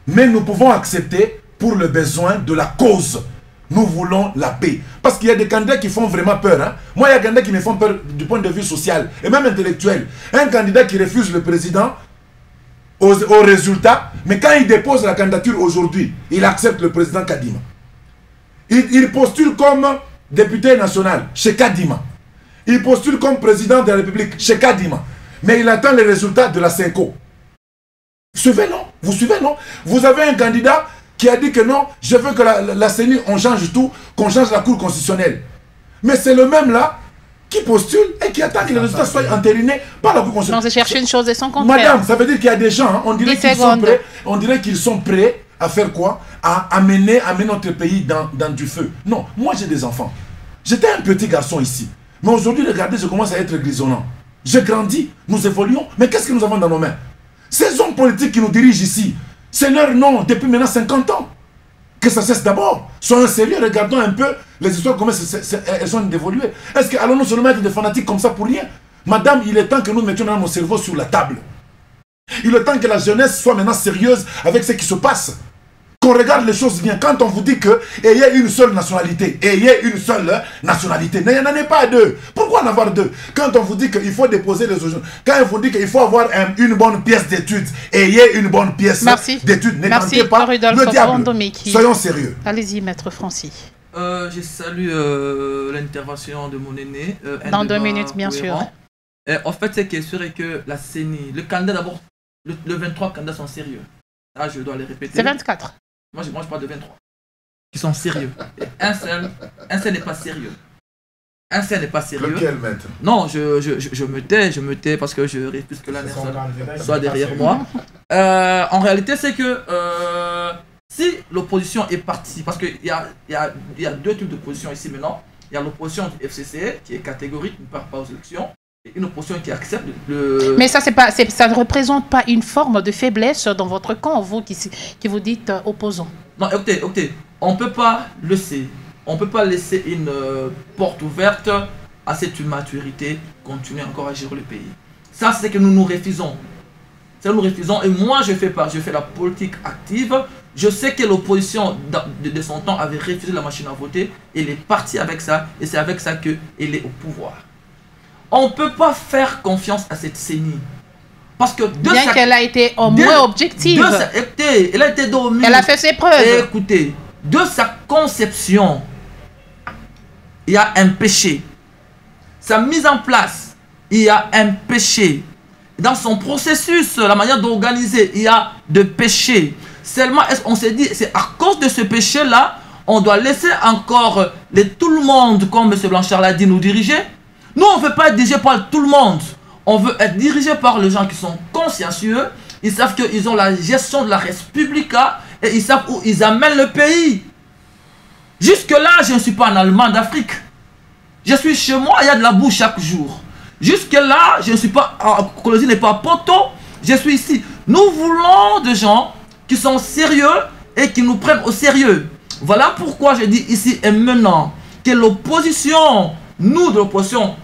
Mais nous pouvons accepter pour le besoin de la cause. Nous voulons la paix. Parce qu'il y a des candidats qui font vraiment peur. Hein. Moi, il y a des candidats qui me font peur du point de vue social et même intellectuel. Un candidat qui refuse le président au résultat, mais quand il dépose la candidature aujourd'hui, il accepte le président Kadima. Il postule comme député national chez Kadima. Il postule comme président de la République chez Kadima. Mais il attend les résultats de la CENCO. Vous suivez, non? Vous suivez, non? Vous avez un candidat qui a dit que non, je veux que la CENI, on change tout, qu'on change la Cour constitutionnelle. Mais c'est le même là qui postule et qui attend que les résultats soient entérinés par la Cour constitutionnelle. Non, c'est chercher une chose et son contraire. Madame, ça veut dire qu'il y a des gens, hein, on dirait qu'ils sont prêts à faire quoi? À amener notre pays dans du feu. Non, moi j'ai des enfants. J'étais un petit garçon ici. Mais aujourd'hui, regardez, je commence à être grisonnant. J'ai grandi, nous évoluons, mais qu'est-ce que nous avons dans nos mains? Ces hommes politiques qui nous dirigent ici, c'est leur nom depuis maintenant 50 ans. Que ça cesse d'abord. Soyons sérieux, regardons un peu les histoires, comment elles sont évoluées. Est-ce que allons-nous seulement être des fanatiques comme ça pour rien? Madame, il est temps que nous mettions nos cerveaux sur la table. Il est temps que la jeunesse soit maintenant sérieuse avec ce qui se passe. Qu'on regarde les choses bien. Quand on vous dit que ayez une seule nationalité, il n'en est pas deux. Pourquoi en avoir deux? Quand on vous dit qu'il faut déposer les autres, quand on vous dit qu'il faut avoir une bonne pièce d'études, ayez une bonne pièce d'études, ne tentez pas le diable. Soyons sérieux. Allez-y, maître Francis. Je salue l'intervention de mon aîné. Dans 2 minutes, bien sûr. En fait, ce qui est sûr est que la CENI, le candidat d'abord, le 23 candidats sont sérieux. Ah, je dois les répéter. C'est 24. Moi, je parle de 23. Qui sont sérieux. Et un seul n'est pas sérieux. Un seul n'est pas sérieux. Lequel, maître? Non, je me tais parce que je refuse que la personne soit derrière moi. En réalité, c'est que si l'opposition est partie, parce qu'il y a deux types d'opposition ici maintenant. Il y a l'opposition du FCC qui est catégorique, qui ne part pas aux élections. Une opposition qui accepte le... Mais ça, ça ne représente pas une forme de faiblesse dans votre camp, vous qui vous dites opposant. Non, écoutez, on ne peut pas laisser une porte ouverte à cette immaturité continuer encore à gérer le pays. Ça, c'est que nous refusons. Ça, nous refusons. Et moi, je fais la politique active. Je sais que l'opposition de son temps avait refusé la machine à voter. Elle est partie avec ça. Et c'est avec ça qu'elle est au pouvoir. On ne peut pas faire confiance à cette CENI. Parce que bien qu'elle a été au moins objective. Elle a été dormie. Elle a fait ses preuves. Écoutez, de sa conception, il y a un péché. Sa mise en place, il y a un péché. Dans son processus, la manière d'organiser, il y a de péché. Seulement, on s'est dit, c'est à cause de ce péché-là, on doit laisser encore tout le monde, comme M. Blanchard l'a dit, nous diriger. Nous, on ne veut pas être dirigé par tout le monde. On veut être dirigé par les gens qui sont consciencieux. Ils savent qu'ils ont la gestion de la République et ils savent où ils amènent le pays. Jusque-là, je ne suis pas en Allemagne d'Afrique. Je suis chez moi, il y a de la boue chaque jour. Jusque-là, je ne suis pas en Colosie, n'est pas poteau. Je suis ici. Nous voulons des gens qui sont sérieux et qui nous prennent au sérieux. Voilà pourquoi je dis ici et maintenant que l'opposition, nous de l'opposition,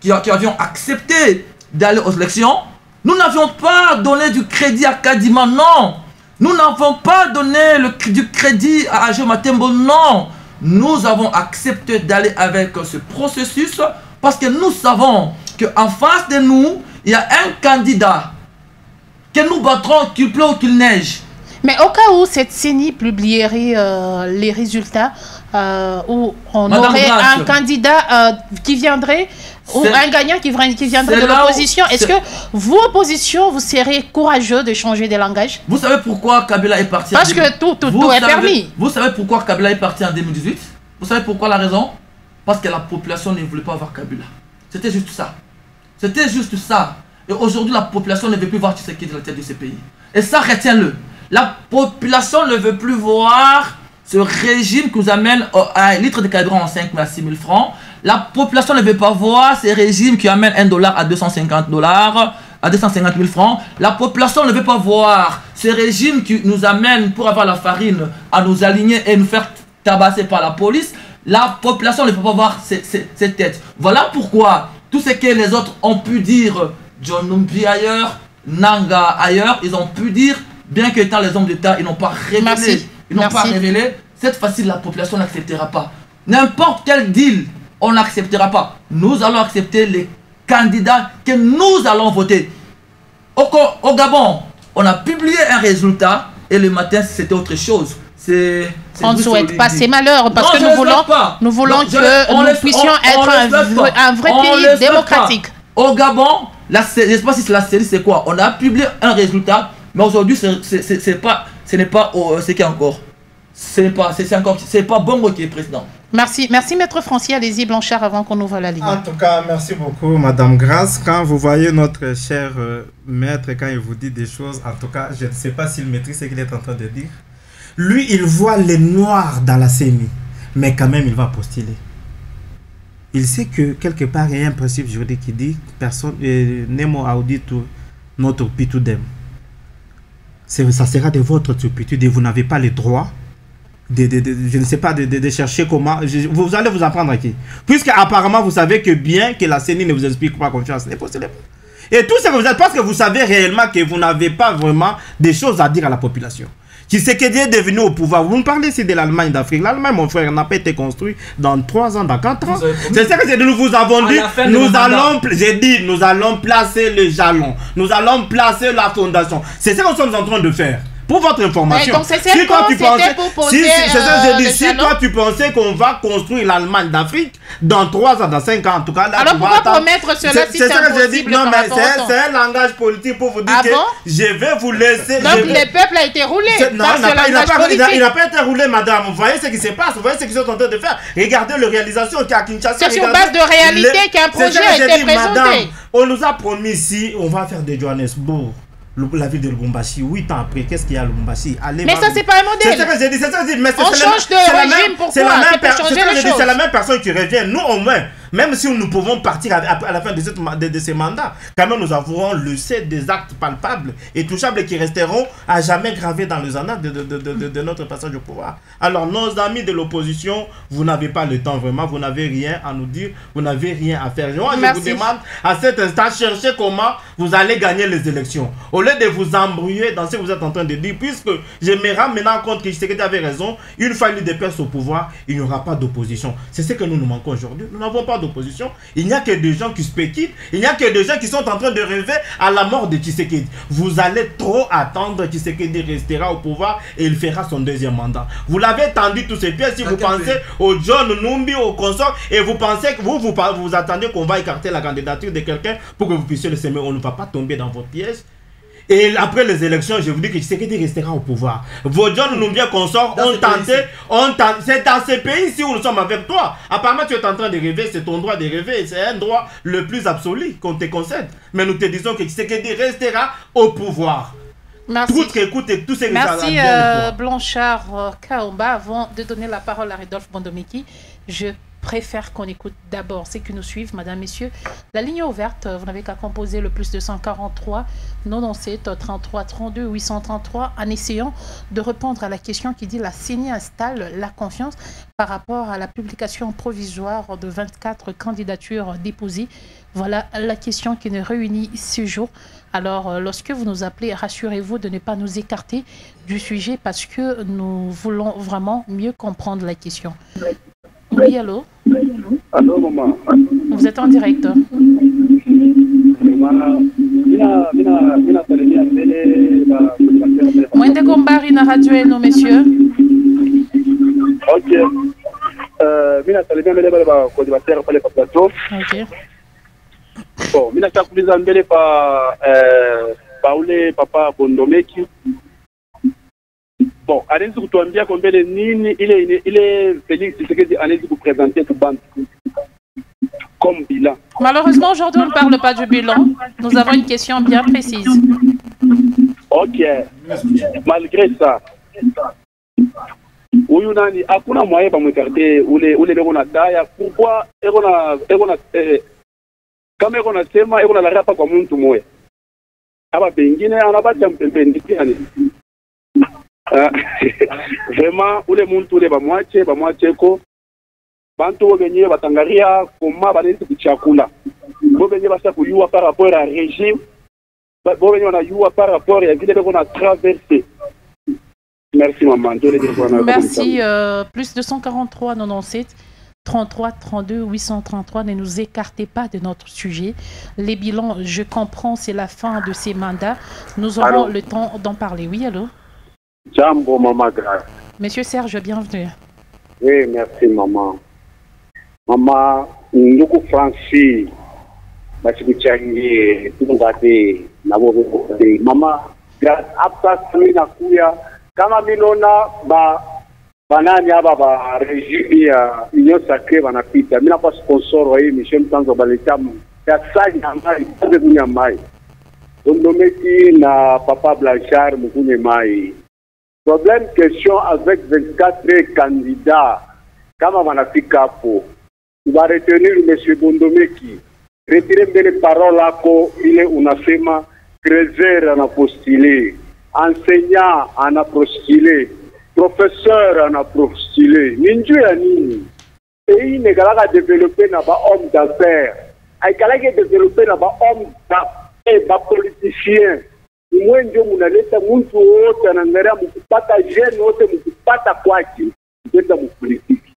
qui avions accepté d'aller aux élections, nous n'avions pas donné du crédit à Kadima, non. Nous n'avons pas donné du crédit à Ajo Matembo, non. Nous avons accepté d'aller avec ce processus parce que nous savons qu'en face de nous, il y a un candidat que nous battrons qu'il pleut ou qu'il neige. Mais au cas où cette CENI publierait les résultats, où on aurait un candidat qui viendrait, ou un gagnant qui viendrait de l'opposition, est-ce que vous, opposition, vous serez courageux de changer de langage? Vous savez pourquoi Kabila est parti? Parce que tout est permis. Vous savez pourquoi Kabila est parti en 2018? Vous savez pourquoi la raison? parce que la population ne voulait pas voir Kabila. C'était juste ça. C'était juste ça. Et aujourd'hui, la population ne veut plus voir Tshisekedi à la tête de ce pays. Et ça, retiens-le. La population ne veut plus voir ce régime qui nous amène à 1 litre de carburant en 5 000 à 6 000 francs. La population ne veut pas voir ces régimes qui amènent $1 à 250 $, à 250 000 francs. La population ne veut pas voir ce régime qui nous amène pour avoir la farine à nous aligner et nous faire tabasser par la police. La population ne peut pas voir ces têtes. Voilà pourquoi tout ce que les autres ont pu dire, John Numbi ailleurs, Nanga ailleurs, ils ont pu dire, bien que étant les hommes d'État, ils n'ont pas révélé. Merci. Ils n'ont pas révélé. Cette fois-ci, la population n'acceptera pas. N'importe quel deal, on n'acceptera pas. Nous allons accepter les candidats que nous allons voter. Au Gabon, on a publié un résultat et le matin, c'était autre chose. On ne souhaite pas ces malheurs parce que nous voulons que nous puissions être un vrai pays démocratique. Au Gabon, je ne sais pas si la série c'est quoi. On a publié un résultat, mais aujourd'hui ce n'est pas ce qui est encore. C'est pas Bongo qui est président. Merci, maître Francier. Allez-y, Blanchard, avant qu'on ouvre la ligne. En tout cas, merci beaucoup, Madame Grace. Quand vous voyez notre cher maître, quand il vous dit des choses, en tout cas, je ne sais pas s'il maîtrise ce qu'il est en train de dire. Lui, il voit les noirs dans la CENI, mais quand même, il va postuler. Il sait que quelque part, il y a un principe juridique qui dit personne, nemo auditur notre pitudem. Ça sera de votre turpitude et vous n'avez pas le droit je ne sais pas, de chercher comment. Vous allez vous en prendre à qui? Puisque apparemment vous savez que bien que la CENI ne vous explique pas confiance. Et tout ce que vous êtes, parce que vous savez réellement que vous n'avez pas vraiment des choses à dire à la population. Tshisekedi est devenu au pouvoir. Vous me parlez ici de l'Allemagne d'Afrique. L'Allemagne, mon frère, n'a pas été construit dans 3 ans, dans 4 ans. C'est ça que nous vous avons dit. Nous allons placer les jalons. Nous allons placer la fondation. C'est ça que nous sommes en train de faire. Pour votre information, donc si toi tu pensais qu'on va construire l'Allemagne d'Afrique dans 3 ans, dans 5 ans, en tout cas, là, alors pourquoi promettre cela si c'est impossible? Non, mais c'est un langage politique pour vous dire que je vais vous laisser. Donc le peuple a été roulé. Non, il n'a pas été roulé, madame. Vous voyez ce qui se passe, vous voyez ce qu'ils sont en train de faire. Regardez la réalisation qui a Kinshasa. C'est sur base de réalité qu'un projet a été présenté. Madame, on nous a promis ici, on va faire de Johannesburg la ville de Lubumbashi. 8 ans après, qu'est-ce qu'il y a à Lubumbashi? Mais ça, c'est pas un modèle. C'est ça que j'ai dit, c'est ça que j'ai dit. On change de régime, pourquoi? C'est la même personne qui revient. Nous, au moins, même si nous pouvons partir à la fin de ces mandats, quand même, nous avons le set des actes palpables et touchables qui resteront à jamais gravés dans les annales de notre passage au pouvoir. Alors, nos amis de l'opposition, vous n'avez pas le temps vraiment, vous n'avez rien à nous dire, vous n'avez rien à faire. Moi, je vous demande à cet instant, cherchez comment vous allez gagner les élections. Au lieu de vous embrouiller dans ce que vous êtes en train de dire, puisque je me rends maintenant compte que Tshisekedi avait raison, une fois l'idée perce au pouvoir, il n'y aura pas d'opposition. C'est ce que nous manquons aujourd'hui. Nous n'avons pas d'opposition. Il n'y a que des gens qui spéculent, il n'y a que des gens qui sont en train de rêver à la mort de Tshisekedi. Vous allez trop attendre. Tshisekedi restera au pouvoir et il fera son 2e mandat. Vous l'avez tendu tous ces pièces. Si vous pensez au John Numbi, au consort, et vous pensez que vous attendez qu'on va écarter la candidature de quelqu'un pour que vous puissiez le semer, on ne va pas tomber dans votre piège. Et après les élections, je vous dis que Tshisekedi restera au pouvoir. Vos John Numbi consorts ont tenté. C'est dans ces pays ici où nous sommes avec toi. Apparemment, tu es en train de rêver, c'est ton droit de rêver. C'est un droit le plus absolu qu'on te concède. Mais nous te disons que Tshisekedi restera au pouvoir. Merci. Tout ce que merci Blanchard Kaomba. Avant de donner la parole à Rodolphe Bondomeki, je préfère qu'on écoute d'abord ceux qui nous suivent, madame, messieurs. La ligne est ouverte, vous n'avez qu'à composer le plus 243 97 33 32 833 en essayant de répondre à la question qui dit la CENI installe la confiance par rapport à la publication provisoire de 24 candidatures déposées. Voilà la question qui nous réunit ce jour. Alors, lorsque vous nous appelez, rassurez-vous de ne pas nous écarter du sujet parce que nous voulons vraiment mieux comprendre la question. Oui, allô? Allô, maman. Vous êtes en direct. Mwende Gombari na radio nos messieurs. Ok. Mina salimia mbele pale ba coordinateur pale pa plateau. Ok. Bon, mina chakuliza mbele Paule Papa Bondomeki. Bon, allez-y kutuambia kwa mbele nini ile Félix Tshisekedi allez-y kupresenter tu bande. comme bilan? Malheureusement, aujourd'hui, on ne parle pas du bilan. Nous avons une question bien précise. Ok. Malgré ça, huyu nani hakuna moyen ba mwekarde ule lego na daya. Pourquoi kama eko na sema eko na larapa kwa muntu moya aba bengine anabacha mpembendikiani. Vraiment ule muntu ule bamwache ko bantu benye batangaria koma banezi kuchakula bo benye basa kuyua par rapport à régime bo benye wanayua par rapport à vile beko na traverser. Merci maman. Merci. Plus 243 97 33 32 833. Ne nous écartez pas de notre sujet. Les bilans, je comprends, c'est la fin de ces mandats. Nous aurons le temps d'en parler. Oui, allô? Jambo, maman Grace. Monsieur Serge, bienvenue. Oui, merci maman. Maman, nous Francis, basikuchangie tungate na bobo. Maman, Grace, après na kuya kama minona banani aba ba régime ya Union Sacrée banapita. Mina pas sponsor wa hii Michel Tanzo baletamu ya sali na mai kaze kunya mai Bondomeki na Papa Blanchard mukunye mai. Problème question avec 24 candidats kama banafika hapo tu vas retenir monsieur Bondomeki, retirer mbele parole yako ile unasema Crézer ana postulé, enseignant ana postulé, professeur ana postulé. Ninju ya nini? Pays negalaka développer na ba homme d'affaires, aikalaka développer na ba homme d'affaires, ba politicien. Mwe ndio munaleta muntu wote anangalia mkupata jeune wote mkupata kwake kwenda mpolitiki.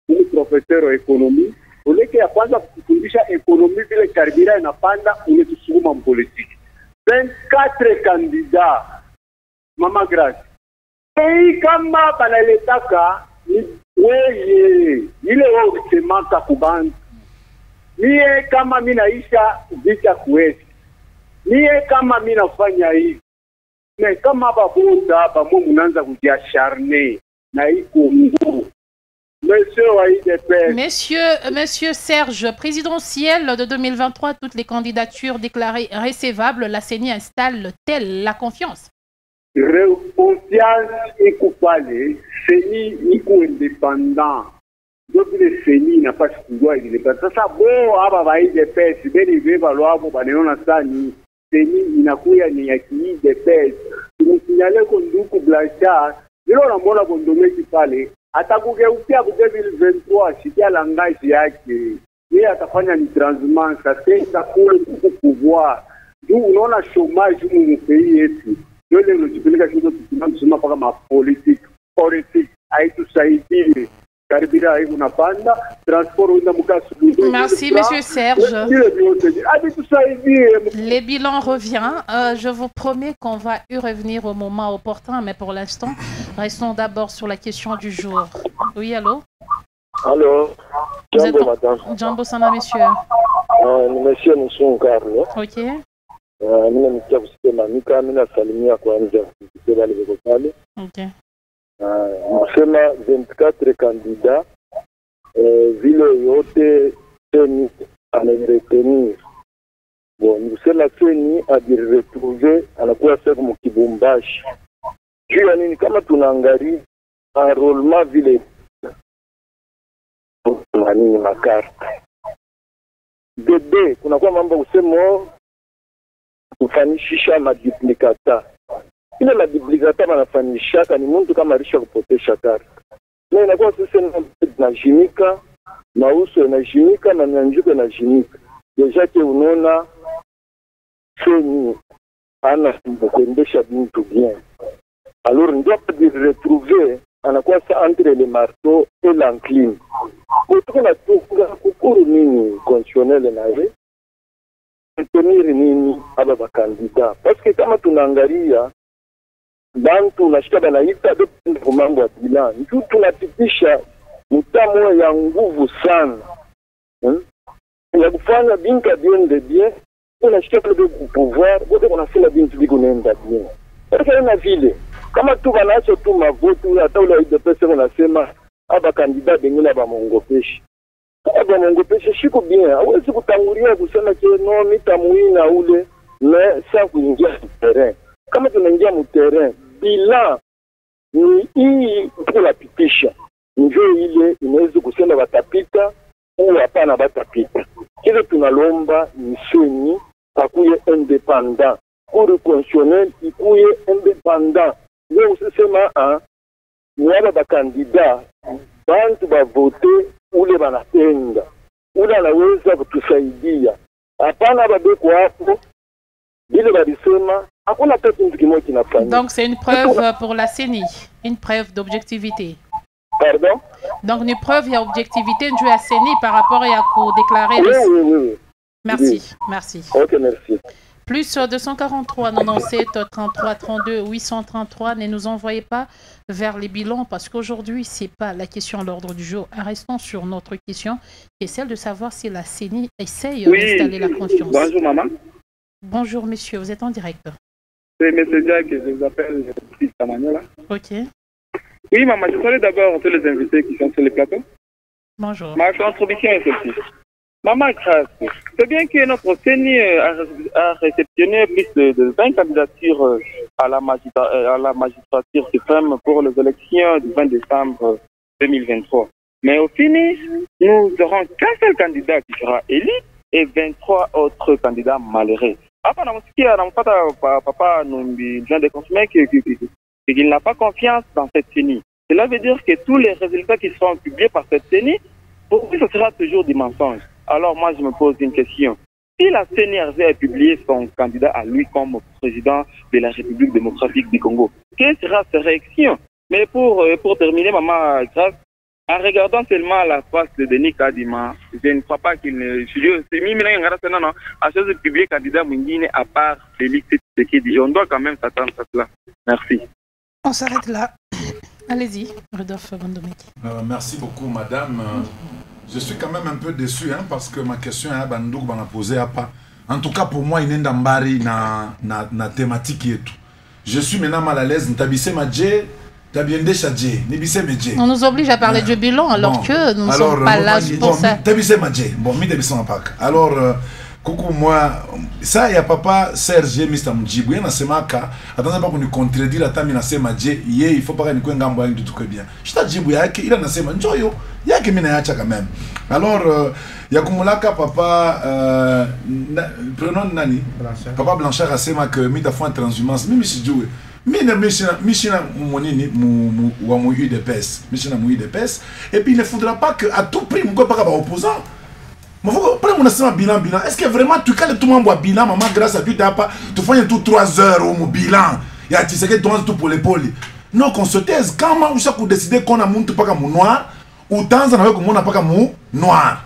Ni professeur wa ekonomi, uleke ya kwanza kufundisha ekonomi vile karibira inapanda umetusukuma mpolitiki. 24 candidats. Mama Grace. Hii kama banaletaka ni weye ile wao kusemaka kubantu. Mie kama mimi naisha vita kuwezi. Mie kama mimi nafanya hivi. Na kama babuta hapa mwe mnaanza kujiacharner na iko nguvu. Monsieur Serge, présidentiel de 2023, toutes les candidatures déclarées récevables, la CENI installe-t-elle la confiance? Confiance et coupable, CENI iko indépendant. Donc le CENI n'a pas ce pouvoir indépendant. Ça bon, aba ba IDPS, beni veva loabo banena sani, CENI inakuya ni yaki IDPS. Tunasinyale konduku Blanchard, nilo namona Bondomeki pale. Atakugeukia ku 2023 shikia la ngazi yake. Yeye atafanya ni transhumance, atenda kule pouvoir. Ndio unaona chômage mu pays yetu. Ndio leo tupeleka kidogo tunamsema paka ma politique haitusaidie. Karibira hiyo unapanda transport uenda mkasu. Merci monsieur Serge. Les bilans revient. Je vous promets qu'on va y revenir au moment opportun, mais pour l'instant, restons d'abord sur la question du jour. Oui, allô? Allô? Jambo, madame. Jambo sana, monsieur. Monsieur Nusun Carlo. Ok. Mina nikia kusema mika, mina salimia kwanza. Kusema liveko pale. Ok. Nasema 24 candidats, vile yote CENI anaretenir. Bon, nisema CENI adiretrouver anakuwa sasa mkibumbashi. Juu ya nini kama tunaangalia enrôlement vile nani makarta. Bebe kunakuwa mambo usemo kufanishisha maduplicata. Ile maduplicata manafanyishaka ni mtu kama alisha kupotesha karta. Na inakuwa sasa na jimika, mauso na jimika na nyanjuko na jimika. Deja que unaona CENI ana kuendesha bintu bien. Alors on doit pas retrouver anakuwa sa entre le marteau et l'enclume. Kutoka tukunga kukuru nini constitutionnel nawe tenir nini aba bakandida parce que kama tunaangalia bantu unashika banaita kwa mambo ya bilan ndio tunapitisha mtamo ya nguvu sana ya kufanya binka bien de bien unashika kwa pouvoir wote wanasema bintu biko nenda bien parce na vile kama tu banacho tu mavotu hata ule IDPS wanasema aba kandida bengine ba mongopeshi Ngopeshe shiko bien. Hawezi kutangulia kusema ke no mitamuina ule mais sans kuingia terrain. Kama tunaingia mu terrain, bilan ni hii pour la pitisha. Njoo ile inaweza kusema batapita au hapana batapita. Kile tunalomba ni seni akuye indépendant. Pour constitutionnel ikuye indépendant. Ndio usisema niaba bakandida bantu bavote ule banapenda ule anaweza kutusaidia. Hapana babeko hapo bile balisema hakuna kitu mtu kimoja kinafanya. Donc c'est une preuve pour la CENI, une preuve d'objectivité. Pardon? Donc une preuve et objectivité de la CENI par rapport à ce déclaré. Oui. Merci, merci. Ok, merci. Plus 243 97 33 32 833. Ne nous envoyez pas vers les bilans parce qu'aujourd'hui, ce n'est pas la question à l'ordre du jour. Restons sur notre question qui est celle de savoir si la CENI essaye d'installer la confiance. Bonjour maman. Bonjour monsieur, vous êtes en direct. C'est M. Jack que je vous appelle ici à Maniola. Ok. Oui maman, je salue d'abord tous les invités qui sont sur le plateau. Bonjour. Ma contribution est celle-ci. Maman Grace, c'est bien que notre CENI a réceptionné plus de 20 candidatures à la magistrature suprême pour les élections du 20 décembre 2023. Mais au finish, nous n'aurons qu'un seul candidat qui sera élu et 23 autres candidats malheureux. Papa nous vient de confirmer qu'il n'a pas confiance dans cette CENI. Cela veut dire que tous les résultats qui seront publiés par cette CENI, pour lui, ce sera toujours des mensonges. Alors moi, je me pose une question. Si la CNRD a publié son candidat à lui comme président de la République démocratique du Congo, quelle sera sa réaction? Mais pour terminer, maman Grace, en regardant seulement la face de Denis Kadima, je ne crois pas qu'il ne... à chose de publier candidat Mungine à part Félix Tshisekedi. On doit quand même s'attendre à cela. Merci. On s'arrête là. Allez-y, Rodolphe Bandomeki. Merci beaucoup, madame. Je suis quand même un peu déçu parce que ma question est Bandouk m'a posé à pas. En tout cas, pour moi, il y a na thématique et tout. Je suis maintenant mal à l'aise. On nous oblige à parler du bilan alors que nous ne sommes pas là pour ça. Alors, coucou moi, ça y a papa Serge Mr. Mujibou, il y a semaka, attendez pas qu'on nous contredire à Tamina Semadje, il faut pas qu'on gambo un tout bien. Je t'ai dit, il y a un sema njoyo, il y a que mina yacha quand même. Alors, il y a kumulaka papa, prenons nani, papa Blanchard a sema que mita fois transhumance, même si Dieu. Michina monini mu UDPS, Michina mu UDPS, et puis il ne faudra pas que à tout prix mon pas opposant. Mais vous prenez mon bilan. Est-ce que vraiment tu calmes tout le monde bilan, maman, grâce à Dieu, tu fais tout 3 heures au bilan. Il y a tu sais que tu as tout pour l'épaule. Non, qu'on se taise. Quand on a décidé qu'on a monté pas comme noir, ou tant on a qu'on n'a pas comme noir.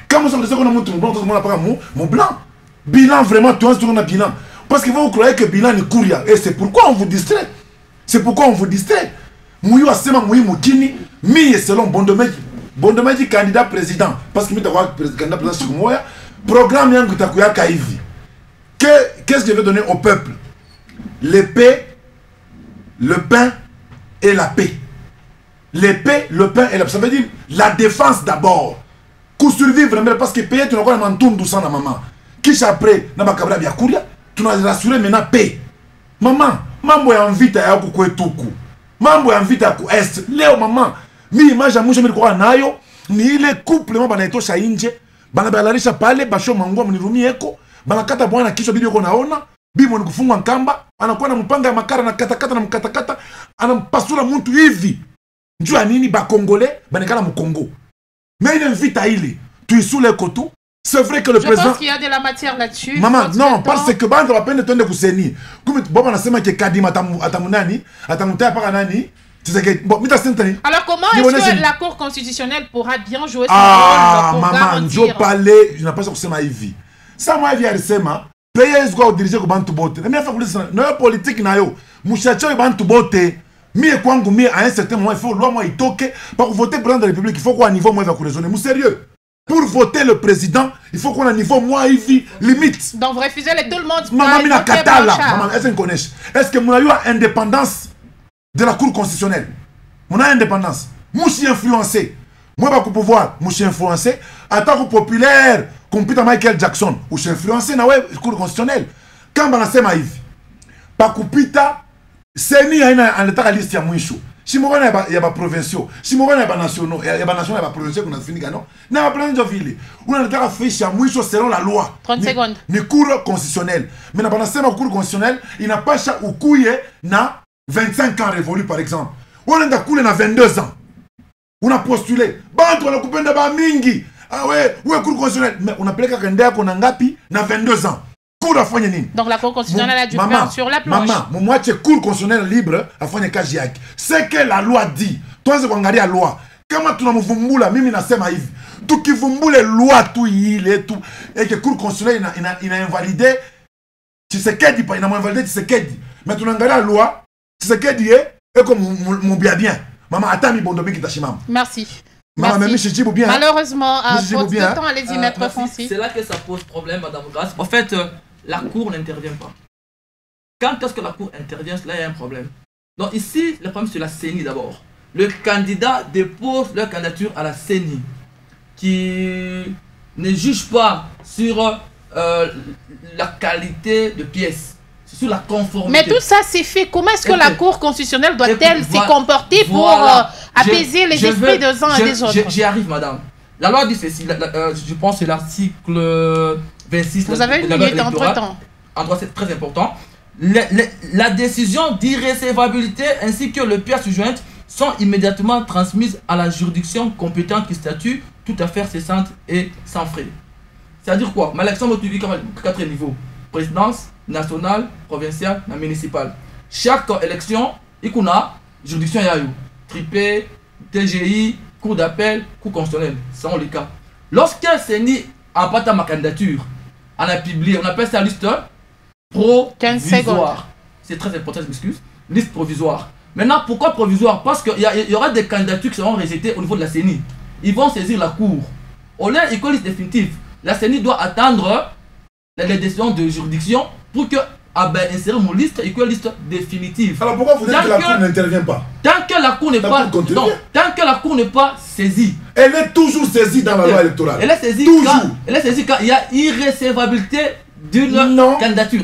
Quand on a décidé qu'on a monté blanc, on n'a pas comme blanc. Bilan, vraiment, tu as tout un bilan. Parce que vous croyez que bilan est courir. Et c'est pourquoi on vous distrait. C'est pourquoi on vous distrait. Mouyo a sema mouyo moukini, mi selon Bondomeki. Bondomeki candidat président. Parce que je suis candidat président sur moi. Programme yangu takuya kaivi. Qu'est-ce que je vais donner au peuple? L'épée, le pain et la paix. L'épée, le pain et la paix. Ça veut dire la défense d'abord. Pour survivre, parce que payer, tu n'as pas un tour doucement à maman. Qui après, n'a pas kabla bien courir. Tu n'as rassuré maintenant paix. Maman, mambo ya invite ya kukwetuku. Mambo ya invite ya ku est. Leo maman. Mi image ya mwisho nilikuwa nayo ni ile couple mama banaitosha nje bana balalisha pale basho mangua mnirumie eko bana kata bwana kisha bibi yako naona bibi ni kufungwa nkamba anakuwa na mpanga ya makara na katakata na mkatakata anampasula mtu hivi njua nini ba congolais banekala mu Congo mais il invite à ile tuisule kotu. C'est vrai que le président... Je pense qu'il y a de la matière là-dessus. Maman, non, parce que bande va peine de tenir kuseni. Comme bon nasema que Kadima atamunani, atamutea para nani. Alors comment est-ce que la Cour constitutionnelle pourra bien jouer son rôle pour garantir... Maman, je parlais, je n'ai pas ça ma vie. Ça m'a vie à resema, pays doit diriger comme bantu bote. Mais faut que le politique na yo, muchacho bantu bote. Mi kwangu mi à un certain moment il faut loi moi itoke pour voter président de la République, il faut quoi niveau moi va raisonner. Mou sérieux. Pour voter le président, il faut qu'on a un niveau moi limite. Donc vous refusez tout le monde. Maman mina katala. Maman, est-ce que vous connaissez? Est-ce que mon a eu indépendance de la Cour constitutionnelle? Mon a indépendance. Moi je suis influencé. Moi, je vais pouvoir, je suis influencé, en tant que populaire, comme Peter Michael Jackson, je suis influencé dans le cours constitutionnel. Quand je suis maïf, pas que Peter, c'est ni en l'état de liste, si je suis un provincial, si je suis un national, il y a un national, il y a un provincial qui a fini, non? Il y a plein de villes. On a l'état de fiche, selon la loi. 30 secondes. Le cours constitutionnel. Mais dans le cours constitutionnel, il n'a pas chaque ou na 25 ans révolu, par exemple. On a coulé na 22 ans. On a postulé. Bantu on a coupé de mingi. Ah ouais, cours constitutionnel. Mais on a appelé quelqu'un qu'on a ngapi na 22 ans. Cours à Fanyani. Donc la cour constitutionnelle a dû faire sur la planche. Maman, moi tu es cours constitutionnel libre à Fanyakajiak. C'est que la loi dit. Toi c'est qu'on regarde la loi. Comment tu n'as pas vumbula mimi na sema hivi. Tout qui vumbule loi tout il et tout et que cours constitutionnel il a invalidé. Tu sais qu'est dit pas il a invalidé tu sais qu'est dit. Mais tu n'as la loi. Tu sais qu'est dit et comme mon bien. Maman, attends, mi bondobi qui t'a chimam. Merci. Merci. Malheureusement, à faute de temps, allez-y, maître Francis. C'est là que ça pose problème, Madame Grace. En fait, la Cour n'intervient pas. Quand est-ce que la Cour intervient, là, il y a un problème. Donc ici, le problème, c'est la CENI d'abord. Le candidat dépose leur candidature à la CENI, qui ne juge pas sur la qualité de pièce. Sur la conformité. Mais tout ça c'est fait. Comment est-ce que la Cour constitutionnelle doit-elle se comporter pour apaiser les esprits des uns et des autres? J'y arrive, madame. La loi dit ceci, je pense que c'est l'article 26. Vous avez une minute entre-temps. En droit, c'est très important. La décision d'irrécevabilité ainsi que le pièce jointe sont immédiatement transmises à la juridiction compétente qui statue toute affaire cessante et sans frais. C'est-à-dire quoi? Ma élection motivée à 4 niveaux. Présidence, nationale, provinciale, municipale. Chaque élection, il y a une juridiction, tripé, TGI, cour d'appel, cour constitutionnelle. C'est les cas. Lorsque CENI a pas ma candidature, on a publié, on appelle ça liste provisoire. C'est très important, je m'excuse. Liste provisoire. Maintenant, pourquoi provisoire? Parce qu'il y aura des candidatures qui seront rejetées au niveau de la CENI. Ils vont saisir la cour. Au lieu d'une liste définitive, la CENI doit attendre les décisions de juridiction pour que insérer mon liste et que liste définitive. Alors pourquoi vous dites que la Cour n'intervient pas? Tant que la Cour n'est pas tant que la Cour n'est pas saisie. Elle est toujours saisie dans la loi électorale. Elle est saisie toujours. Elle est saisie quand il y a irrécevabilité d'une candidature.